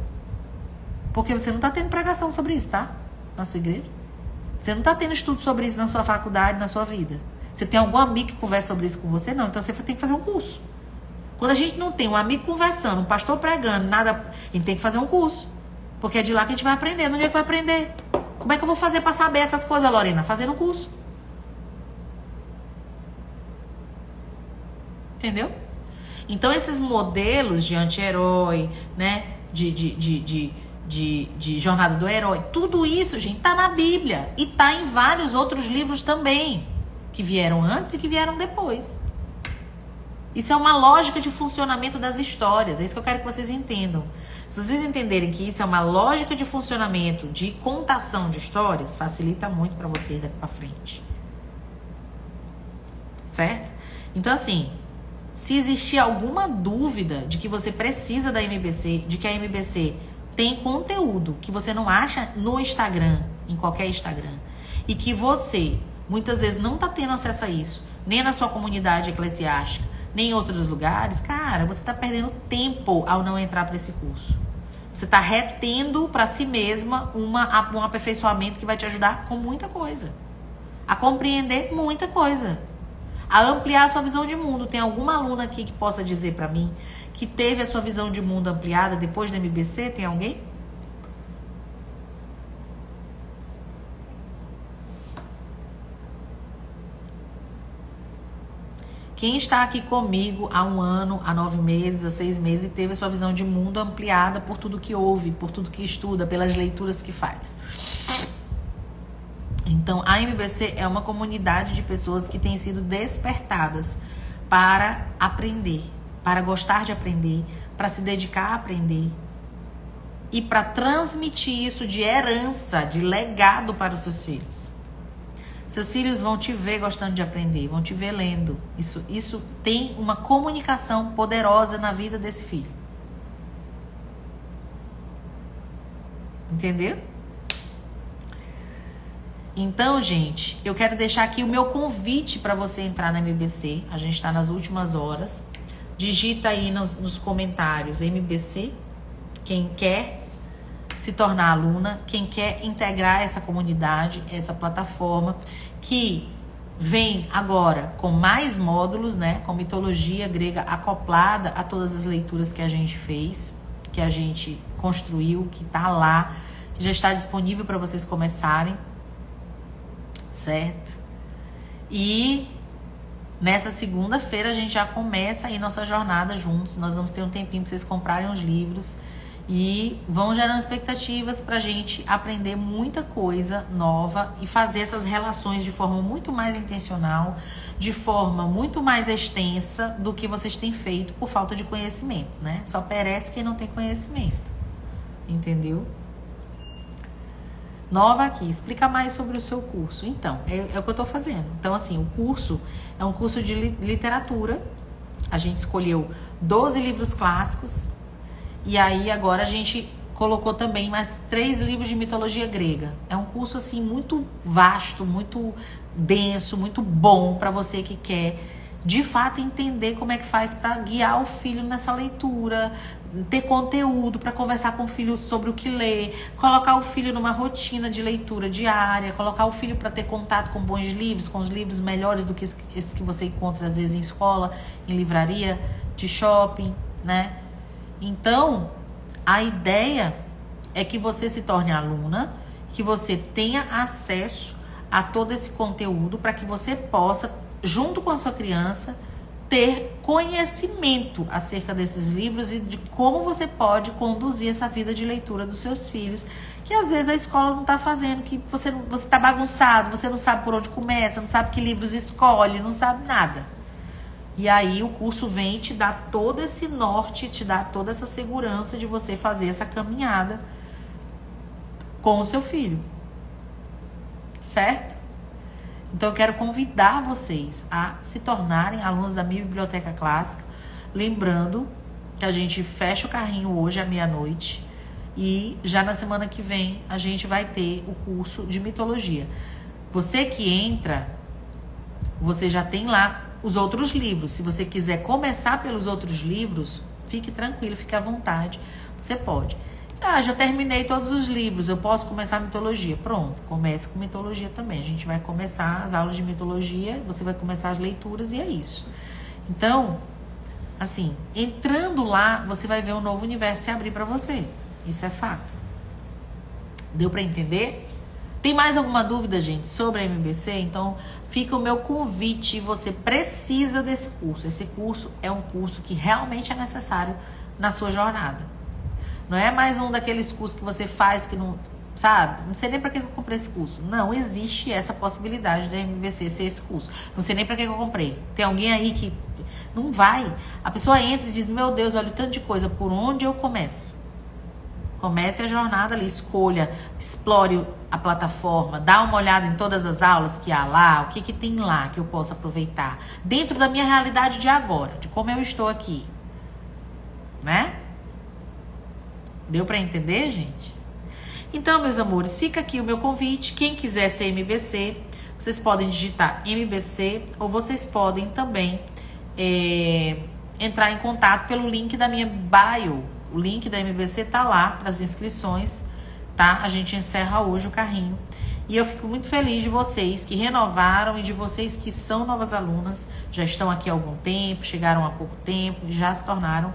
Porque você não está tendo pregação sobre isso, tá? Na sua igreja. Você não está tendo estudo sobre isso na sua faculdade, na sua vida. Você tem algum amigo que conversa sobre isso com você? Não. Então você tem que fazer um curso. Quando a gente não tem um amigo conversando, um pastor pregando, nada, a gente tem que fazer um curso. Porque é de lá que a gente vai aprender. Onde é que vai aprender? Como é que eu vou fazer para saber essas coisas, Lorena? Fazendo um curso. Entendeu? Então, esses modelos de anti-herói, né? De jornada do herói, tudo isso, gente, tá na Bíblia. E tá em vários outros livros também, que vieram antes e que vieram depois. Isso é uma lógica de funcionamento das histórias. É isso que eu quero que vocês entendam. Se vocês entenderem que isso é uma lógica de funcionamento, de contação de histórias, facilita muito para vocês daqui para frente. Certo? Então, assim, se existir alguma dúvida de que você precisa da MBC, de que a MBC tem conteúdo que você não acha no Instagram, em qualquer Instagram, e que você, muitas vezes, não está tendo acesso a isso, nem na sua comunidade eclesiástica, nem em outros lugares, cara, você está perdendo tempo ao não entrar para esse curso. Você está retendo para si mesma um aperfeiçoamento que vai te ajudar com muita coisa. A compreender muita coisa. A ampliar a sua visão de mundo. Tem alguma aluna aqui que possa dizer para mim que teve a sua visão de mundo ampliada depois do MBC? Tem alguém? Quem está aqui comigo há 1 ano, há 9 meses, há 6 meses e teve a sua visão de mundo ampliada por tudo que ouve, por tudo que estuda, pelas leituras que faz. Então, a MBC é uma comunidade de pessoas que têm sido despertadas para aprender, para gostar de aprender, para se dedicar a aprender e para transmitir isso de herança, de legado para os seus filhos. Seus filhos vão te ver gostando de aprender, vão te ver lendo. Isso tem uma comunicação poderosa na vida desse filho. Entendeu? Então, gente, eu quero deixar aqui o meu convite para você entrar na MBC. A gente está nas últimas horas. Digita aí nos comentários MBC, quem quer se tornar aluna, quem quer integrar essa comunidade, essa plataforma, que vem agora com mais módulos, né, com mitologia grega acoplada a todas as leituras que a gente fez, que a gente construiu, que tá lá, que já está disponível para vocês começarem, certo? E nessa segunda-feira a gente já começa aí nossa jornada juntos. Nós vamos ter um tempinho para vocês comprarem os livros e vão gerando expectativas pra gente aprender muita coisa nova e fazer essas relações de forma muito mais intencional, de forma muito mais extensa do que vocês têm feito por falta de conhecimento, né? Só perece quem não tem conhecimento, entendeu? Nova aqui, explica mais sobre o seu curso. Então, é o que eu tô fazendo. Então, assim, o curso é um curso de literatura. A gente escolheu 12 livros clássicos. E aí agora a gente colocou também mais 3 livros de mitologia grega. É um curso assim muito vasto, muito denso, muito bom para você que quer de fato entender como é que faz para guiar o filho nessa leitura, ter conteúdo para conversar com o filho sobre o que ler, colocar o filho numa rotina de leitura diária, colocar o filho para ter contato com bons livros, com os livros melhores do que esses que você encontra às vezes em escola, em livraria, de shopping, né? Então, a ideia é que você se torne aluna, que você tenha acesso a todo esse conteúdo para que você possa, junto com a sua criança, ter conhecimento acerca desses livros e de como você pode conduzir essa vida de leitura dos seus filhos, que às vezes a escola não está fazendo, que você está bagunçado, você não sabe por onde começa, não sabe que livros escolhe, não sabe nada. E aí o curso vem te dar todo esse norte, te dar toda essa segurança de você fazer essa caminhada com o seu filho. Certo? Então eu quero convidar vocês a se tornarem alunos da minha biblioteca clássica. Lembrando que a gente fecha o carrinho hoje à meia-noite. E já na semana que vem a gente vai ter o curso de mitologia. Você que entra, você já tem lá os outros livros. Se você quiser começar pelos outros livros, fique tranquilo, fique à vontade. Você pode. Já terminei todos os livros, eu posso começar a mitologia. Pronto, comece com mitologia também. A gente vai começar as aulas de mitologia, você vai começar as leituras e é isso. Então, assim, entrando lá, você vai ver um novo universo se abrir para você. Isso é fato. Deu para entender? Tem mais alguma dúvida, gente, sobre a MBC? Então, fica o meu convite. Você precisa desse curso. Esse curso é um curso que realmente é necessário na sua jornada. Não é mais um daqueles cursos que você faz que não... Sabe? Não sei nem para que eu comprei esse curso. Não existe essa possibilidade da MBC ser esse curso. Não sei nem para que eu comprei. Tem alguém aí que... Não vai. A pessoa entra e diz, meu Deus, olha o tanto de coisa. Por onde eu começo? Comece a jornada ali, escolha, explore a plataforma, dá uma olhada em todas as aulas que há lá, o que tem lá que eu posso aproveitar, dentro da minha realidade de agora, de como eu estou aqui, né? Deu para entender, gente? Então, meus amores, fica aqui o meu convite. Quem quiser ser MBC, vocês podem digitar MBC ou vocês podem também entrar em contato pelo link da minha bio. O link da MBC tá lá para as inscrições, tá? A gente encerra hoje o carrinho. E eu fico muito feliz de vocês que renovaram e de vocês que são novas alunas, já estão aqui há algum tempo, chegaram há pouco tempo e já se tornaram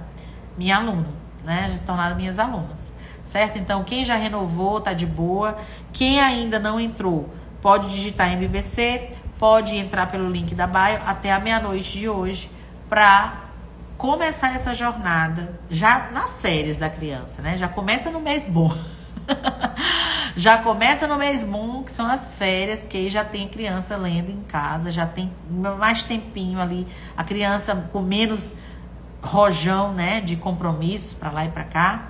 minha aluna, né? Já se tornaram minhas alunas, certo? Então, quem já renovou, tá de boa. Quem ainda não entrou, pode digitar MBC, pode entrar pelo link da bio até a meia-noite de hoje para começar essa jornada já nas férias da criança, né? Já começa no mês bom. Já começa no mês bom, que são as férias, porque aí já tem criança lendo em casa, já tem mais tempinho ali, a criança com menos rojão, né, de compromissos para lá e para cá,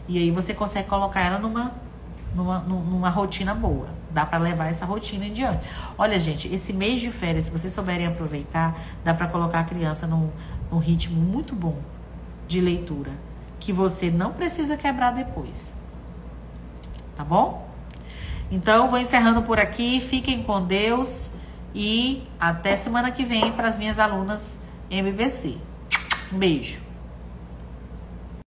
e aí você consegue colocar ela numa rotina boa. Dá para levar essa rotina em diante. Olha, gente, esse mês de férias, se vocês souberem aproveitar, dá para colocar a criança num ritmo muito bom de leitura, que você não precisa quebrar depois. Tá bom? Então, vou encerrando por aqui. Fiquem com Deus e até semana que vem para as minhas alunas MBC. Um beijo.